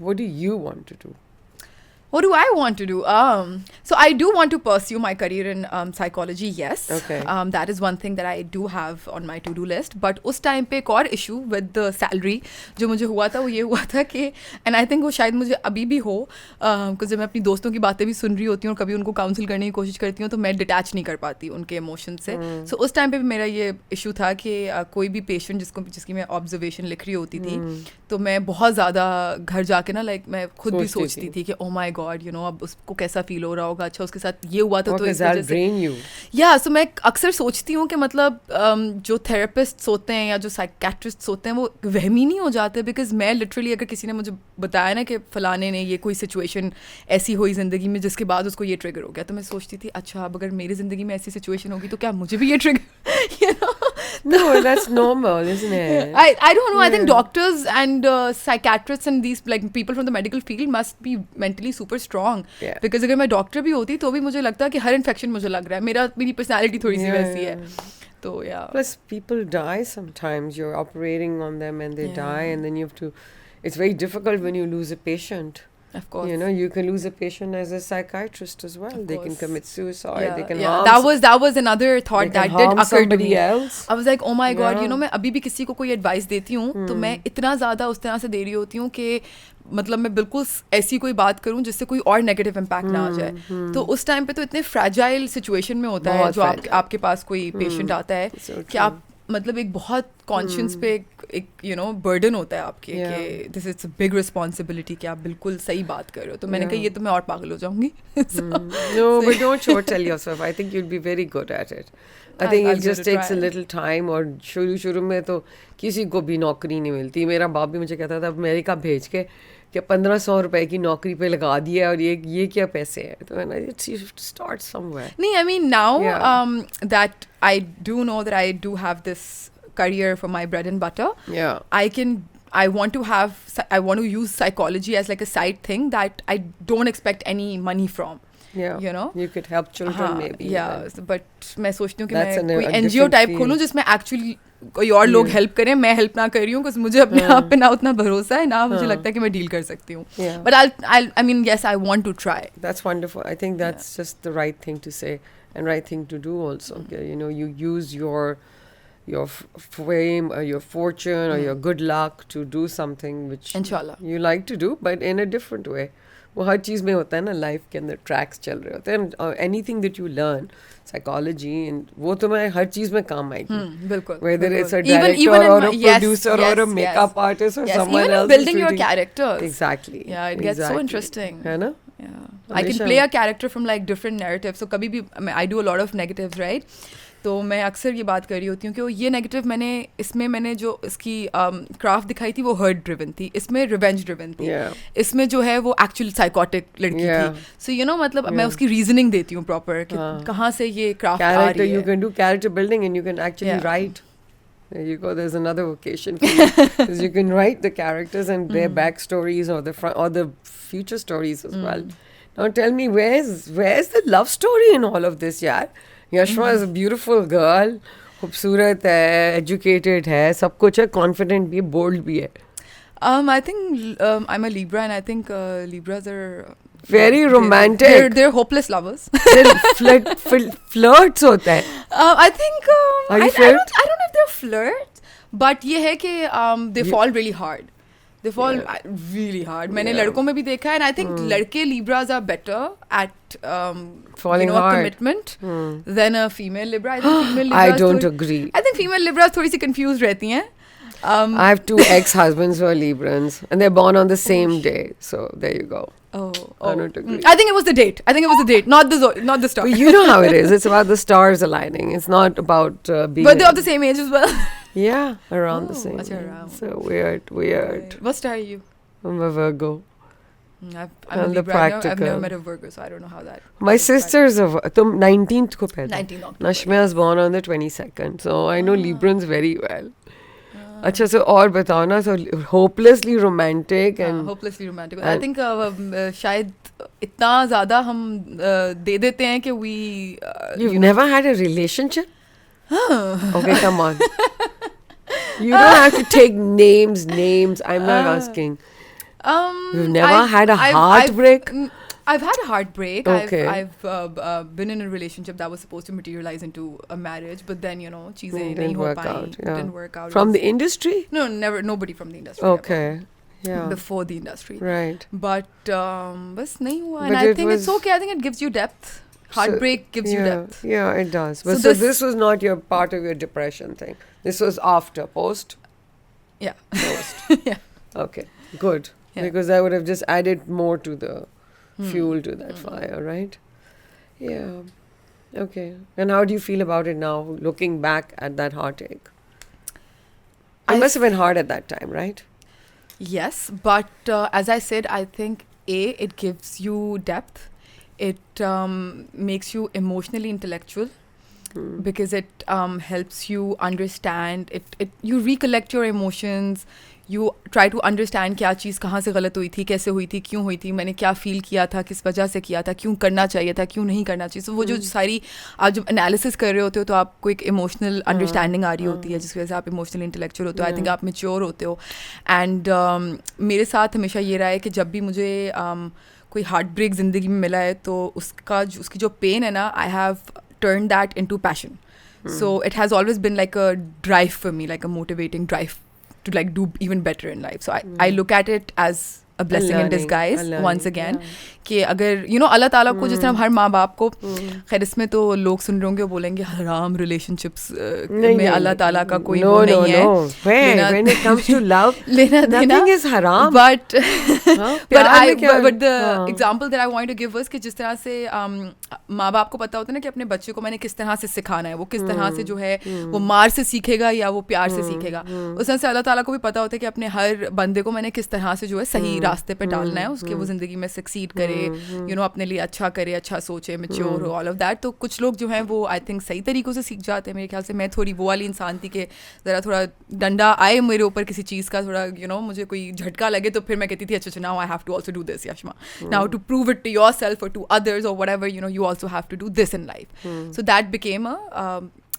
what do you want to do? What do I want to do? So I do want to pursue my career in psychology, yes. Okay. That is one thing that I do have on my to-do list. But उस time पे एक और issue with the salary जो मुझे हुआ था वो ये हुआ था कि, and I think वो शायद मुझे अभी भी हो, because जब मैं अपनी दोस्तों की बातें भी सुन रही होती हूँ और कभी उनको काउंसिल करने की कोशिश करती हूँ तो मैं डिटैच नहीं कर पाती उनके इमोशन से. So उस टाइम पे भी मेरा ये इशू था कि कोई भी पेशेंट जिसकी मैं ऑब्जर्वेशन लिख रही होती थी तो मैं बहुत ज़्यादा घर जाके ना लाइक मैं खुद भी सोचती थी कि ओ माई गॉड अब उसको कैसा फील हो रहा होगा, अच्छा उसके साथ ये हुआ था तो इस वजह से. या सो मैं अक्सर सोचती हूँ कि मतलब जो थेरेपिस्ट होते हैं या जो साइकेट्रिस्ट होते हैं वो वहमी नहीं हो जाते, बिकॉज मैं लिटरली अगर किसी ने मुझे बताया ना कि फलाने ने ये कोई सिचुएशन ऐसी हुई ज़िंदगी में जिसके बाद उसको ये ट्रिगर हो गया, तो मैं सोचती थी अच्छा अब अगर मेरी ज़िंदगी में ऐसी सिचुएशन होगी तो क्या मुझे भी ये trigger No, that's normal, isn't it? I don't know. I think doctors and psychiatrists and these like people from the medical field must be mentally super strong. Yeah. Because अगर मैं डॉक्टर भी होती तो भी मुझे लगता है कि हर इन्फेक्शन मुझे लग रहा है, मेरी पर्सनैलिटी थोड़ी सी वैसी है. तो yeah. Plus people die sometimes. You're operating on them and they die, and then you have to. It's very difficult when you lose a patient. Of course. You can lose a patient as a psychiatrist as well. They can commit suicide. Yeah, they can harm. That was another thought that did occur to me. Else. I was like, oh my God, मैं अभी भी किसी को कोई advice देती हूँ तो मैं इतना ज़्यादा उस तरह से दे रही होती हूँ कि मतलब मैं बिल्कुल ऐसी कोई बात करूँ जिससे कोई और नेगेटिव इम्पैक्ट ना आ जाए. तो उस टाइम पे तो इतने फ्रैजाइल सिचुएशन में होता है जो आपके पास कोई पेशेंट आता है कि आप मतलब एक बहुत कॉन्शियस पे एक बर्डन होता है आपके कि this is a big responsibility कि आप बिल्कुल सही बात कर रहे हो. तो मैंने कहा ये तो मैं और पागल हो जाऊंगी. No, but don't short-sell yourself. I think you'll be very good at it. I think it just takes a little time. और शुरू में तो किसी को भी नौकरी नहीं मिलती. मेरा बाप भी मुझे कहता था अमेरिका भेज के कि 1500 रुपए की नौकरी पे लगा दिया और ये क्या पैसे हैं. तो मैंने you have to start somewhere. नहीं, I mean now that I do know that I do have this career for my bread and butter. Yeah. I want to use psychology as like a side thing that I don't expect any money from. Yeah. You could help children maybe. Yeah. But मैं सोचती हूँ कि मैं कोई NGO type खोलूँ जिसमें actually कोई और लोग हेल्प करें, मैं हेल्प ना कर रही हूँ because मुझे अपने आप पे ना उतना भरोसा है ना मुझे लगता है कि मैं डील कर सकती हूँ. But I mean yes, I want to try. That's wonderful. I think that's just the right thing to say and right thing to do also. You use your fame or your fortune or your good luck to do something which Inshallah. you like to do but in a different way. वो हर चीज़ में होता है ना, life के अंदर tracks चल रहे होते हैं. Anything that you learn psychology वो तो मैं हर चीज़ में काम आएगी. बिल्कुल. Whether it's a director or a producer or a makeup artist or someone else. Even building your characters. Exactly. Yeah, it gets so interesting. है ना? Yeah. I can play a character from like different narratives. So कभी भी I do a lot of negatives, right? तो मैं अक्सर ये बात कर रही होती हूँ कि ये नेगेटिव मैंने जो इसकी क्राफ्ट दिखाई थी वो हर्ट ड्रिवन थी, इसमें रिवेंज ड्रिवन थी. इसमें जो है वो एक्चुअल साइकोटिक लड़की थी. सो मतलब मैं उसकी रीजनिंग देती हूँ प्रॉपर कि कहाँ से ये क्राफ्ट आ रही है. You can do character building and you can actually write. There you go. There's another vocation for you. Because you can write the characters and their backstories or the future stories as well. Now tell me, where's the love story in all of this, yaar? Yashma is a beautiful girl, खूबसूरत है, educated है, सब कुछ है, confident भी है, bold भी है. I think I'm a Libra and I think Libras are very romantic. They're hopeless lovers. Flirts होता है. I think Are you I don't know if they're flirts, but ये है कि they fall really hard. They fall really hard. मैंने लड़कों में भी देखा है, एंड आई थिंक लड़के Libras are better at Falling hard. Commitment than a female Libra. I think female I don't agree. I think female Libras थोड़ी सी confuse रहती हैं. I have 2 ex-husbands who are Librans, and they're born on the same day. So there you go. I don't agree. I think it was the date. Not the star. But you know how it is. It's about the stars aligning. It's not about being. But they're of the same age as well. Yeah, around the same. Acha, age. around. So weird. What star are you? I'm a Virgo. I'm a the Libra. I've practical. never met a Virgo, so I don't know how that. My sister's of 19th ko paida. 19 October. Nashmia is born on the 22nd. So I know Librans very well. अच्छा so और बताओ ना, so hopelessly romantic and hopelessly romantic. I think शायद इतना ज़्यादा हम दे देते हैं कि we you've never had a relationship? Okay, come on. You don't have to take names. I'm not asking. You've never had a heartbreak? I've had a heartbreak. Okay. I've been in a relationship that was supposed to materialize into a marriage, but then चीजें नहीं didn't हो work pi. out. Yeah. Didn't work out. From the industry? No, never. Nobody from the industry. Okay. Ever. Yeah. Before the industry. Right. But बस नहीं हुआ. But And I it think was- it's okay. I think it gives you depth. Heartbreak gives you depth. Yeah, it does. So But so this was not your part of your depression thing. This was after, post? Yeah. Post. Yeah. Okay, good. Yeah. Because I would have just added more to the fuel to that fire, right? Yeah. Okay. And how do you feel about it now, looking back at that heartache? It must have been hard at that time, right? Yes, but as I said, I think it gives you depth. It makes you emotionally intellectual because it helps you understand. You recollect your emotions. You try to understand क्या चीज़ कहाँ से गलत हुई थी, कैसे हुई थी, क्यों हुई थी, मैंने क्या फील किया था, किस वजह से किया था, क्यों करना चाहिए था, क्यों नहीं करना चाहिए. So वो जो सारी आप जब एनालिसिस कर रहे होते हो तो आपको एक इमोशनल अंडरस्टैंडिंग आ रही होती है जिसकी वजह से आप इमोशनली इंटेलेक्चुअल होते हो. आई थिंक आप मेच्योर होते हो. एंड मेरे साथ हमेशा ये रहा है कि जब भी मुझे कोई हार्ट ब्रेक ज़िंदगी में मिला है तो उसकी जो पेन है ना, I have turn that into passion. So it has always been like a drive for me, like a motivating drive to like do even better in life. So I look at it as a blessing in disguise once again. कि अगर अल्लाह ताला को जिस तरह हर माँ बाप को, खैर इसमें तो लोग सुन रहे होंगे वो बोलेंगे हराम रिलेशनशिप्स में अल्लाह ताला का कोई वो नहीं है. When it comes to love, nothing is haram. But the example that I wanted to give was कि जिस तरह से माँ बाप को पता होता है ना कि अपने बच्चे को मैंने किस तरह से सिखाना है, वो किस तरह से जो है वो मार से सीखेगा या वो प्यार से सीखेगा. उस तरह से अल्लाह ताला को भी पता होता है कि अपने हर बंदे को मैंने किस तरह से जो है सही रास्ते पे डालना है, उसके वो ज़िंदगी में सक्सीड करे, अपने लिए अच्छा करे, अच्छा सोचे, मैच्योर हो, ऑल ऑफ दैट. तो कुछ लोग जो हैं वो आई थिंक सही तरीक़ों से सीख जाते हैं. मेरे ख्याल से मैं थोड़ी वो वाली इंसान थी कि ज़रा थोड़ा डंडा आए मेरे ऊपर किसी चीज़ का, थोड़ा मुझे कोई झटका लगे तो फिर मैं कहती थी अच्छा now I have to also do this Yashma, now to prove it to yourself और टू अदर्स और whatever, you also have to do this in life. So that became a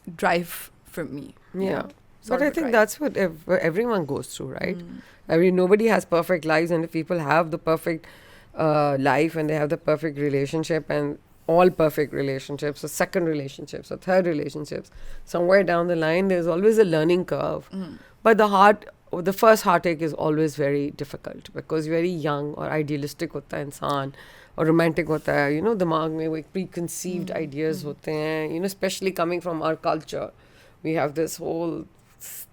drive for me. Yeah. But I think that's what everyone goes through, right? Nobody has perfect lives, and if people have the perfect life and they have the perfect relationship and all perfect relationships or second relationships or third relationships, somewhere down the line there's always a learning curve. But the first heartache is always very difficult because you're very young or idealistic hota hai insaan or romantic hota hai, दिमाग में वो preconceived ideas होते हैं, especially coming from our culture. We have this whole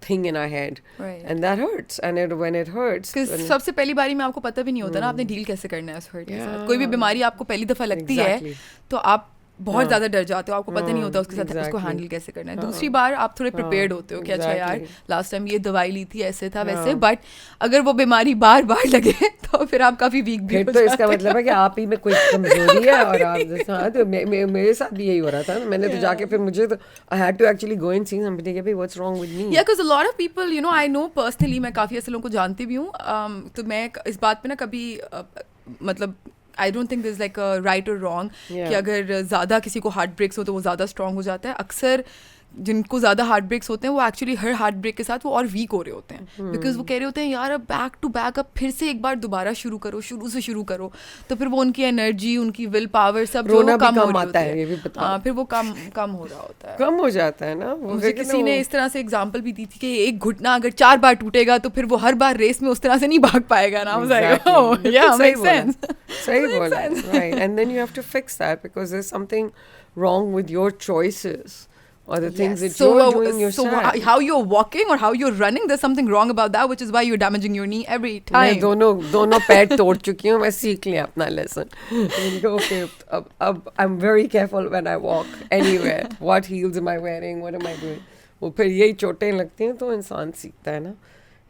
thing in our head, right. And that hurts, and when it hurts, सबसे पहली बारी में आपको पता भी नहीं होता ना आपने डील कैसे करना है उस हर्ट के साथ. कोई भी बीमारी आपको पहली दफा लगती है तो आप बहुत ज़्यादा डर जाते हो, आपको पता नहीं होता उसके साथ उसको हैंडल कैसे करना है. दूसरी बार आप थोड़े प्रिपेयर्ड होते हो कि अच्छा यार लास्ट टाइम ये दवाई ली थी, ऐसे था वैसे. बट अगर वो बीमारी बार बार लगे तो फिर आप काफ़ी वीक भी हो जाते हो. तो इसका मतलब है कि आप ही में कोई कमजोरी है और आप तो मेरे साथ भी यही हो रहा था. मैंने तो जाके फिर मुझे तो I had to actually go and see somebody कि भाई व्हाट्स रॉन्ग विद मी. या because a lot of people I know personally, मैं काफ़ी ऐसे लोगों को जानती भी हूँ. तो मैं इस बात पे ना कभी मतलब I don't think this like right और रॉन्ग कि अगर ज़्यादा किसी को हार्ट ब्रेक्स हो तो वो ज़्यादा स्ट्रॉन्ग हो जाता है. अक्सर जिनको ज़्यादा हार्ट ब्रेक्स होते हैं वो एक्चुअली हर हार्ट ब्रेक के साथ वो और वीक हो रहे होते हैं, बिकॉज वो कह रहे होते हैं यार अब बैक टू बैक अब फिर से एक बार दोबारा शुरू करो, शुरू से शुरू करो, तो फिर वो उनकी एनर्जी, उनकी विल पावर सब जो रोना भी कम हो कम रही आता होती है, ये भी बता। हाँ, फिर वो कम हो रहा होता है, कम हो जाता है ना। मुझे किसी ने इस तरह से एग्जांपल भी दी थी कि एक घुटना अगर 4 बार टूटेगा तो फिर वो हर बार रेस में उस तरह से नहीं भाग पाएगा ना। सही बोला, right? And then you have to fix that because there's something wrong with your choices or the things that you're doing yourself. How you're walking or how you're running, there's something wrong about that, which is why you're damaging your knee every time. मैं दोनों पैर तोड़ चुकी हूँ, मैं सीख लिया अपना लेसन। Okay, अब I'm very careful when I walk anywhere. What heels am I wearing? What am I doing? वो फिर यही चोटें लगती हैं तो इंसान सीखता है ना।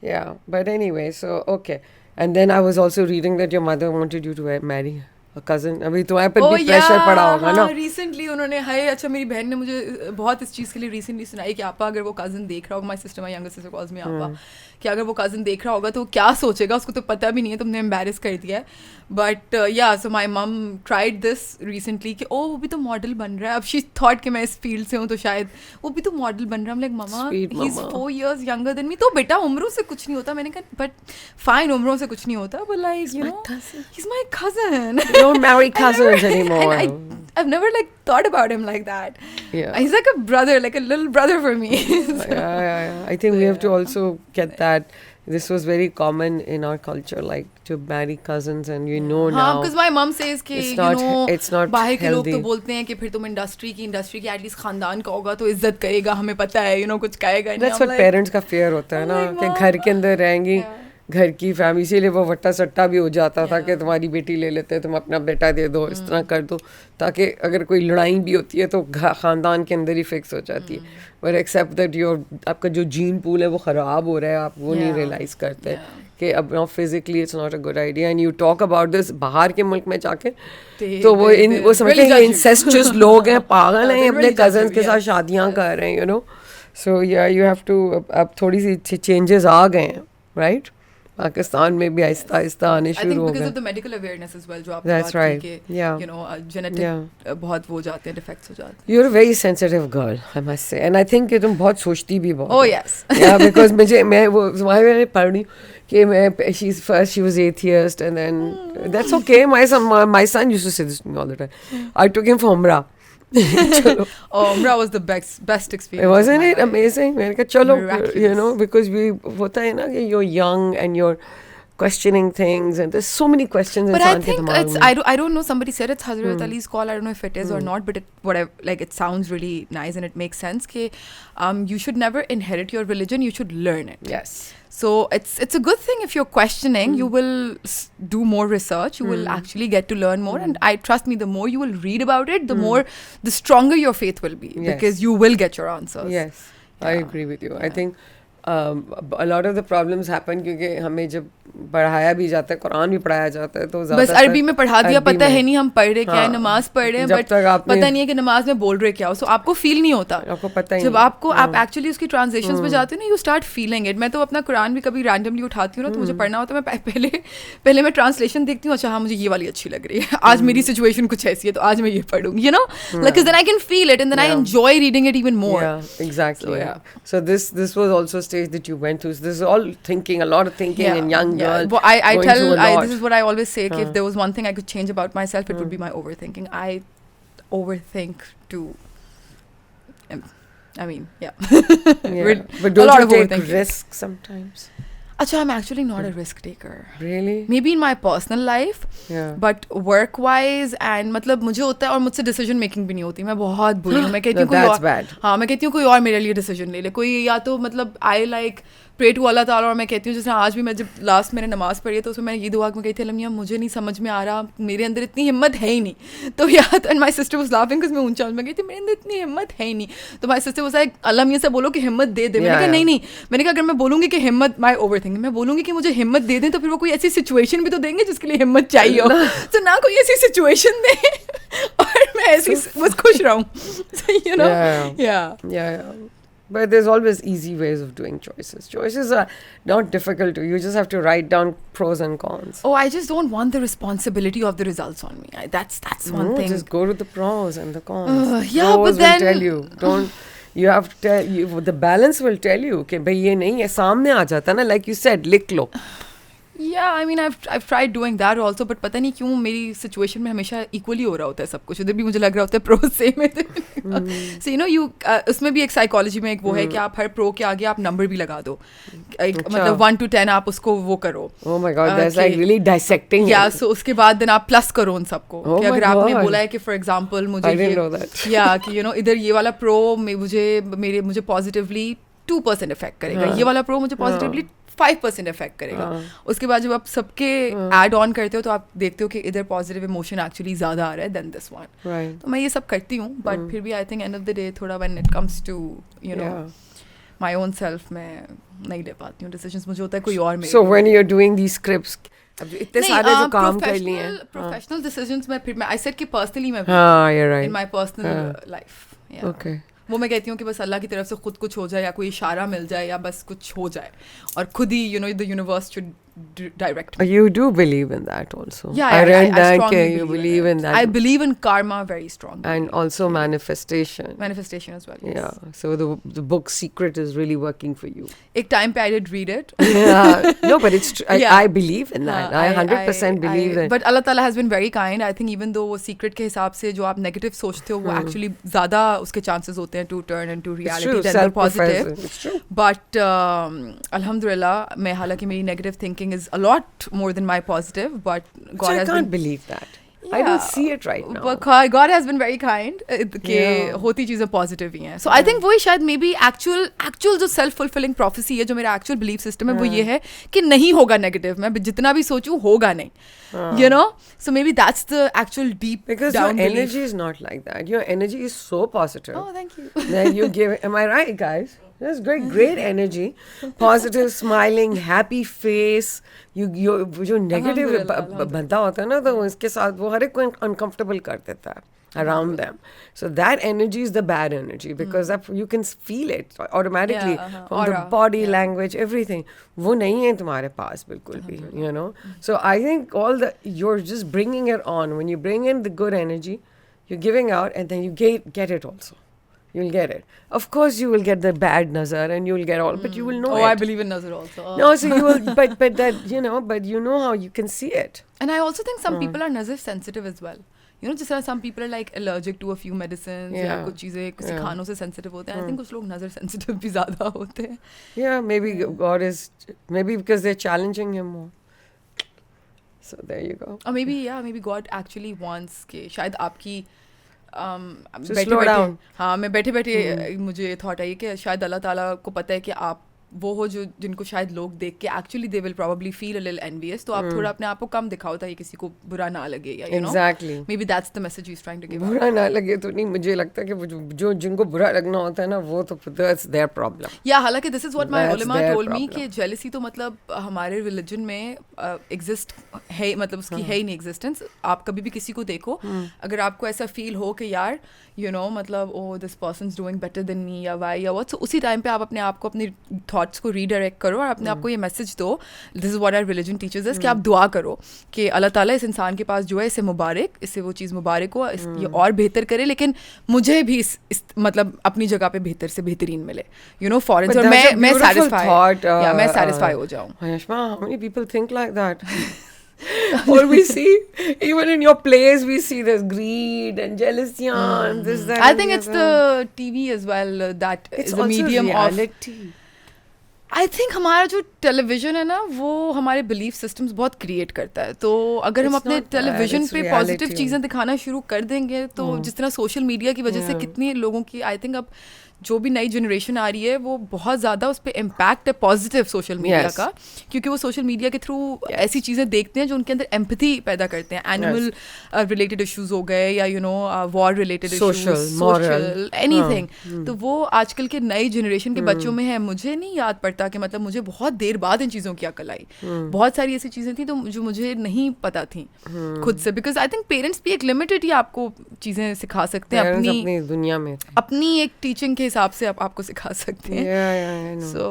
Yeah, but anyway, so okay. And then I was also reading that your mother wanted you to marry a cousin. अभी तुम्हारे पर भी प्रेशर पड़ा होगा ना। रिसेंटली उन्होंने अच्छा मेरी बहन ने मुझे बहुत इस चीज़ के लिए रिसेंटली सुनाई कि आपा अगर वो कज़न देख रहा होगा, my sister my younger sister calls me आपा, कि अगर वो कज़न देख रहा होगा तो क्या सोचेगा, उसको तो पता भी नहीं है, तुमने एम्बेरस कर दिया है। बट या सो माई मम ट्राइड दिस रिसेंटली कि वो भी तो मॉडल बन रहा है। अब शी थॉट कि मैं इस फील्ड से हूँ तो शायद वो भी तो मॉडल बन रहा है। Like mama he is 4 years younger than me. तो बेटा उम्रों से कुछ नहीं होता। मैंने कहा बट फाइन, उम्रों से कुछ नहीं होता, but like you no he is my cousin. Don't marry cousins anymore. I've never thought about him like that. Yeah, he's like a brother, like a little brother for me. yeah. I think we have to also get that. This was very common in our culture, like to marry cousins, and you know now. Because my mom says कि it's not बाहर के लोग healthy. तो बोलते हैं कि फिर तुम इंडस्ट्री की एटलीस्ट खानदान का होगा तो इज्जत करेगा, हमें पता है, कुछ कहेगा नहीं। That's what parents का fear होता है ना, कि घर के अंदर रहेंगी, घर की फैमिली, इसीलिए वो वट्टा सट्टा भी हो जाता था कि तुम्हारी बेटी ले लेते हैं, तुम अपना बेटा दे दो, इस तरह कर दो, ताकि अगर कोई लड़ाई भी होती है तो ख़ानदान के अंदर ही फिक्स हो जाती है। बट एक्सेप्ट दैट आपका जो जीन पूल है वो ख़राब हो रहा है, आप वो नहीं रियलाइज़ करते कि अब physically it's not a good idea. And you talk about this बाहर के मुल्क में जाके तो वो समझते हैं कि इंसेस्चुअस लोग हैं, पागल हैं, अपने कज़न्स के साथ शादियाँ कर रहे हैं, सो या यू हैव टू, अब थोड़ी सी चेंजेस आ गए हैं, राइट? पाकिस्तान में भी आहिस्ता आहिस्ता आने शुरू हो गए। because of the medical awareness as well, जो आपने बात की कि genetic बहुत वो जाते हैं, defects हो जाते हैं। You're a very sensitive girl, I must say, and I think कि तुम बहुत सोचती भी बहुत। Oh yes. Yeah, because मैं वो पढ़ रही कि she was atheist, and then that's okay. My son used to say this to me all the time. I took him for Umrah. Umrah was the best experience. Wasn't it amazing? मैंने कहा चलो, because होता है ना कि you're young and you're questioning things, and there's so many questions. But I think it's I don't know. Somebody said it's Hazrat Ali's call. I don't know if it is or not, but it sounds really nice and it makes sense. कि you should never inherit your religion. You should learn it. Yes. So it's a good thing if you're questioning. You will do more research. You will actually get to learn more. And trust me, the more you will read about it, the stronger your faith will be, because you will get your answers. Yes, I agree with you. I think a lot of the problems happen क्योंकि हमें जब पढ़ाया भी जाता है, कुरान भी पढ़ाया जाता है, तो बस अरबी में पढ़ा दिया, पता है नहीं हम पढ़ रहे क्या है, नमाज पढ़ रहे हैं, बट पता नहीं है कि नमाज में बोल रहे क्या हो। सो आपको फील नहीं होता, आपको पता ही जब आपको आप एक्चुअली उसकी ट्रांसलेशंस पे जाते हो ना, यू स्टार्ट फीलिंग इट। मैं तो अपना कुरान भी कभी रैंडमली उठाती हूँ ना, तो मुझे पढ़ना होता है, मैं पहले मैं ट्रांसलेशन देखती हूँ, अच्छा हाँ मुझे ये वाली अच्छी लग रही है, आज मेरी सिचुएशन कुछ ऐसी है तो आज मैं ये पढ़ूंगी, because then I can feel it and then I enjoy reading it even more. Yeah, exactly. So this was also a stage that you went through. This is all thinking, a lot of thinking, and young girl. This is what I always say. If there was one thing I could change about myself, it would be my overthinking. I overthink too. I mean, But don't you take risks sometimes? Achha, I'm actually not a risk taker. Really? Maybe in my personal life, but work wise and मतलब मुझे होता है, और मुझसे decision making भी नहीं होती, मैं बहुत बुरी हूँ। मैं कहती हूँ कोई और, हाँ मैं कहती हूँ कोई और मेरे लिए decision ले ले, कोई या तो मतलब I like pray to Allah ताला, और मैं कहती हूँ जैसे आज भी मैं जब लास्ट मैंने नमाज़ पढ़ी है तो उसमें मैं ये दुआ में कही थी, अल्लाह मुझे नहीं समझ में आ रहा, मेरे अंदर इतनी हिम्मत है ही नहीं। तो and my sister was laughing because मैं ऊंचा मैं कहती मेरे अंदर इतनी हिम्मत है ही नहीं। तो माई सिस्टर वाज लाइक अल्लाह मियां से बोलो कि हिम्मत दे दे। मैंने कहा नहीं, मैंने कहा अगर मैं बोलूँगी कि हिम्मत, माई ओवरथिंकिंग, मैं बोलूँगी कि मुझे हिम्मत दे दें तो फिर वो कोई ऐसी सिचुएशन भी तो देंगे जिसके लिए हिम्मत चाहिए हो, तो ना कोई ऐसी सिचुएशन दे और मैं ऐसी बस खुश रहूँ, But there's always easy ways of doing choices. Choices are not difficult. You just have to write down pros and cons. Oh, I just don't want the responsibility of the results on me. That's one thing. Just go to the pros and the cons. Yeah, pros but then will tell you. Don't. You have to tell you, the balance will tell you कि भाई ये नहीं है, सामने आ जाता ना, like you said, लिख लो. Yeah, I mean, I've tried doing that also, but पता नहीं क्यों मेरी सिचुएशन में हमेशा इक्वली हो रहा होता है सब कुछ. उधर भी मुझे लग रहा होता है प्रो सेम है. So you know, उसमें भी एक साइकोलॉजी में एक वो है कि आप हर प्रो के आगे आप नंबर भी लगा दो. मतलब 1 to 10 आप उसको वो करो. Oh my God, that's like really dissecting. Yeah, so उसके बाद then आप प्लस करो उन सबको. कि अगर आपने बोला है कि फॉर एग्जाम्पल मुझे I didn't know that. या कि you know इधर ये वाला प्रो मुझे पॉजिटिवली 2% इफेक्ट करेगा, ये वाला प्रो मुझे पॉजिटिवली 5% इफेक्ट करेगा. उसके बाद जब आप सबके ऐड ऑन करते हो तो आप देखते हो कि इधर पॉजिटिव इमोशन एक्चुअली ज़्यादा आ रहा है देन दिस वन. तो मैं ये सब करती हूँ, बट फिर भी I think end of the day थोड़ा when it comes to you know my own self मैं नहीं ले पाती हूँ डिसीजंस. मुझे होता है कोई और. So when you're doing these scripts, अब इतने सारे जो काम कर लिए हैं, प्रोफेशनल डिसीजंस में फिर मैं आई सेड कि पर्सनली मैं you're right. In my personal life. Okay. वो मैं कहती हूँ कि बस अल्लाह की तरफ से खुद कुछ हो जाए या कोई इशारा मिल जाए या बस कुछ हो जाए और खुद ही you know the universe should direct me. You do believe in that also. Yeah, I read I that strongly you believe in that. I believe in karma very strongly. And also manifestation. Manifestation as well, yes. Yeah, so the book Secret is really working for you. एक time पे I did read it. Yeah, no, but it's true. Yeah. I believe in that. I 100% believe that. But Allah Ta'ala has been very kind. I think even though वो Secret के हिसाब से जो आप negative सोचते हो वो actually ज़्यादा उसके chances होते हैं to turn into reality than the positive. It's true. But alhamdulillah मैं हालांकि मेरी negative thinking is a lot more than my positive, but God so has I can't been, believe that. I don't see it right now. But God has been very kind. कि होती चीज़ें positive ही हैं. So I think वही शायद maybe actual जो self fulfilling prophecy है जो मेरा actual belief system है वो ये है कि नहीं होगा negative. मैं जितना भी सोचूं होगा नहीं. You know? So maybe that's the actual deep because down your belief. energy is not like that. Your energy is so positive. Oh, thank you. Then you give. Am I right, guys? That's great energy, positive, smiling, happy face. You जो negative बंदा होता है ना तो इसके साथ वो हर एक को uncomfortable कर देता है around them. So that energy is the bad energy because you can feel it automatically from the body language, everything. वो नहीं है तुम्हारे पास बिल्कुल भी, you know. So I think you're just bringing it on. When you bring in the good energy, you're giving out and then you get it also. You'll get it. Of course, you will get the bad nazar, and you will get all, but you will know it. I believe in nazar also. No, so you will, but that but you know how you can see it. And I also think some people are nazar sensitive as well. You know, just some people are like allergic to a few medicines. या कुछ चीजें किसी खानों से sensitive होते हैं. I think कुछ लोग nazar sensitive भी ज़्यादा होते हैं. Yeah, maybe God is because they're challenging him more. So there you go. Or maybe God actually wants कि शायद आपकी बैठे बैठे मुझे थॉट आई कि शायद अल्लाह ताला को पता है कि आप वो हो जो जिनको शायद लोग देख के actually they will probably feel a little envious. तो आप थोड़ा अपने आप को कम दिखाओ ताकि किसी को बुरा ना लगे या you know maybe that's the message he is trying to give. बुरा ना लगे तो नहीं, मुझे लगता है कि जो जिनको बुरा लगना होता है ना वो तो दैट्स देयर प्रॉब्लम. या हालांकि this is what my Ulema told me कि जेलसी तो मतलब हमारे रिलीजन में एग्जिस्ट है, मतलब उसकी है ही नहीं एग्जिस्टेंस. आप कभी भी किसी को देखो अगर आपको ऐसा फील हो कि यार यू नो मतलब oh this persons doing better than me या वाई या व्हाट, सो उसी टाइम पे आप अपने आप को अपनी थॉट्स को रीडायरेक्ट करो और अपने आप को ये मैसेज दो. This is what our religion teachers us कि आप दुआ करो कि अल्लाह ताला इस इंसान के पास जो है इसे मुबारक, इससे वो चीज़ मुबारक हो, ये और बेहतर करे, लेकिन मुझे भी इस मतलब अपनी जगह पे बेहतर से बेहतरीन मिले, यू नो फॉरेन. और मैं सैटिस्फाई हो जाऊँ. Ayushma, how many people think like that? Or we see, even in your plays, we see there's greed and jealousy and this, that. I think it's the TV as well that is a medium reality. I think हमारा जो television है ना वो हमारे belief systems बहुत create करता है. तो अगर हम अपने टेलीविजन पे पॉजिटिव चीज़ें दिखाना शुरू कर देंगे तो जिस तरह सोशल मीडिया की वजह से कितनी लोगों की आई थिंक अब जो भी नई जनरेशन आ रही है वो बहुत ज़्यादा उस पर इम्पैक्ट है पॉजिटिव सोशल मीडिया का, क्योंकि वो सोशल मीडिया के थ्रू ऐसी चीज़ें देखते हैं जो उनके अंदर एम्पैथी पैदा करते हैं. एनिमल रिलेटेड इश्यूज हो गए या you no war related issues, social anything. तो वो आजकल के नई जनरेशन के बच्चों में है. मुझे नहीं याद पड़ता कि मतलब मुझे बहुत देर बाद इन चीज़ों की अकल आई. बहुत सारी ऐसी चीज़ें थी तो जो मुझे नहीं पता थी खुद से, बिकॉज आई थिंक पेरेंट्स भी एक लिमिटेड ही आपको चीज़ें सिखा सकते हैं अपनी दुनिया में, अपनी एक टीचिंग के हिसाब से आपको सिखा सकते हैं. So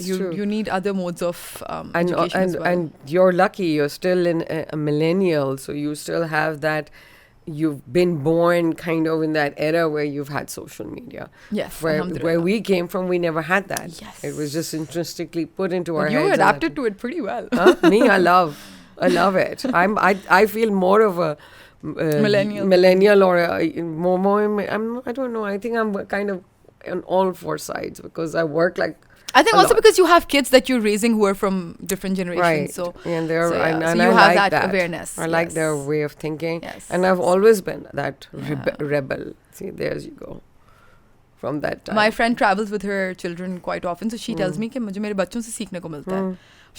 you need other modes of education as well. And you're lucky, you're still in a millennial, so you still have that you've been born kind of in that era where you've had social media. Yes, Where alhamdulillah. we came from, we never had that. Yes. It was just intrinsically put into our You heads. adapted to it pretty well. Me, I love it. I feel more of a millennial or more. I don't know. I think I'm kind of on all four sides because I work like. I think a also lot. because you have kids that you're raising who are from different generations. Right. So And they're so, yeah. and, So and you I have like that awareness. I like Yes. their way of thinking. Yes. And I've always been that Yeah. rebel. See, there's you go. From that time. My friend travels with her children quite often, so she tells me कि मुझे मेरे बच्चों से सीखने को मिलता है.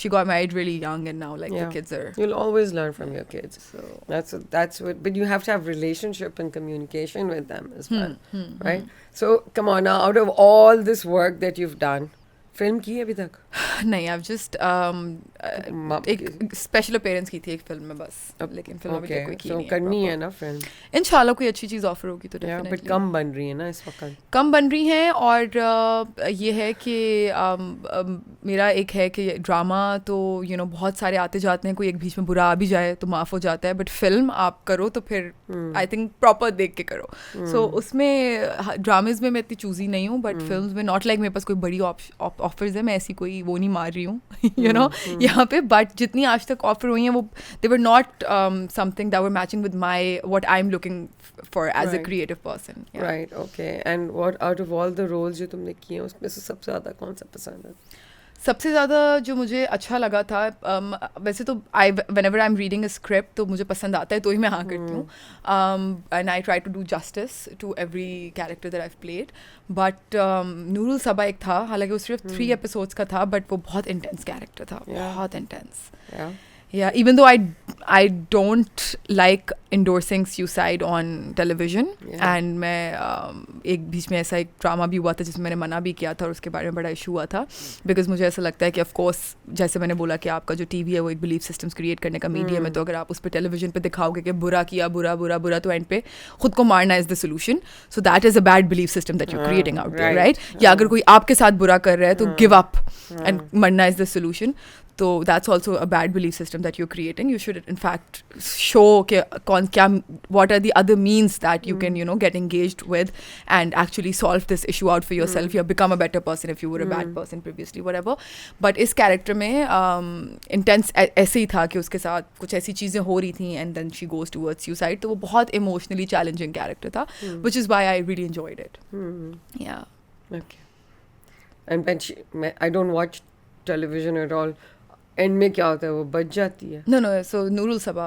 She got married really young, and now like the Yeah. kids are. You'll always learn from your kids. So that's what. But you have to have relationship and communication with them as well, right? So come on now. Out of all this work that you've done, film की है अभी तक? नहीं, I've just एक special appearance की थी एक film में बस, लेकिन फिल्म अभी तक कोई की so नहीं है. करनी proper. है ना फिल्म. इंशाल्लाह कोई अच्छी चीज़ ऑफर होगी तो Yeah, but definitely. कम बन रही है ना इस वक्त. कम बन रही हैं और ये है कि मेरा एक है कि ड्रामा तो बहुत सारे आते जाते हैं, कोई एक बीच में बुरा आ भी जाए तो माफ़ हो जाता है, बट फिल्म आप करो तो फिर आई थिंक प्रॉपर देख के करो. सो उसमें ड्रामेज में मैं इतनी चूज़ी नहीं हूँ, बट फिल्म में नॉट लाइक मेरे पास कोई बड़ी ऑफर्स है, मैं ऐसी कोई वो नहीं मार रही हूँ यहाँ पे. बट जितनी आज तक ऑफर हुई हैं वो they were not something that were matching with my what I am looking for as a creative person. Right. Okay. And what out of all the roles जो तुमने किए हैं उसमें से सबसे ज़्यादा कौन सा पसंद है? सबसे ज़्यादा जो मुझे अच्छा लगा था, वैसे तो whenever I'm reading a script तो मुझे पसंद आता है तो ही मैं हाँ करती हूँ, and I try to do justice to every character that I've played. But Nurul सबा एक था, हालांकि वो सिर्फ 3 episodes का था, but वो बहुत intense character था. Yeah. बहुत intense. Yeah. Even though I don't like endorsing suicide on television, and मैं एक बीच में ऐसा एक ड्रामा भी हुआ था जिसमें मैंने मना भी किया था और उसके बारे में बड़ा इशू हुआ था, बिकॉज मुझे ऐसा लगता है कि ऑफ कोर्स जैसे मैंने बोला कि आपका जो टीवी है वो एक बिलीफ सिस्टम्स क्रिएट करने का मीडियम है, तो अगर आप उस पर टेलीविजन पे दिखाओगे कि बुरा किया, बुरा तो एंड पे खुद को मारना is the solution, so that is a bad belief system that you creating out there, right? या अगर कोई आपके साथ बुरा कर रहा है तो गिव अप एंड मरना is the solution. So that's also a bad belief system that you're creating. You should in fact show what are the other means that you can get engaged with and actually solve this issue out for yourself. You become a better person if you were a bad person previously, whatever. But इस character में intense ऐसे ही था कि उसके साथ कुछ ऐसी चीज़ें हो रही थी and then she goes towards suicide. तो वो बहुत emotionally challenging character था, which is why I really enjoyed it. Yeah. Okay. And when I don't watch television at all. And में क्या होता है, वो बच जाती है? No, so Nurul Sabah,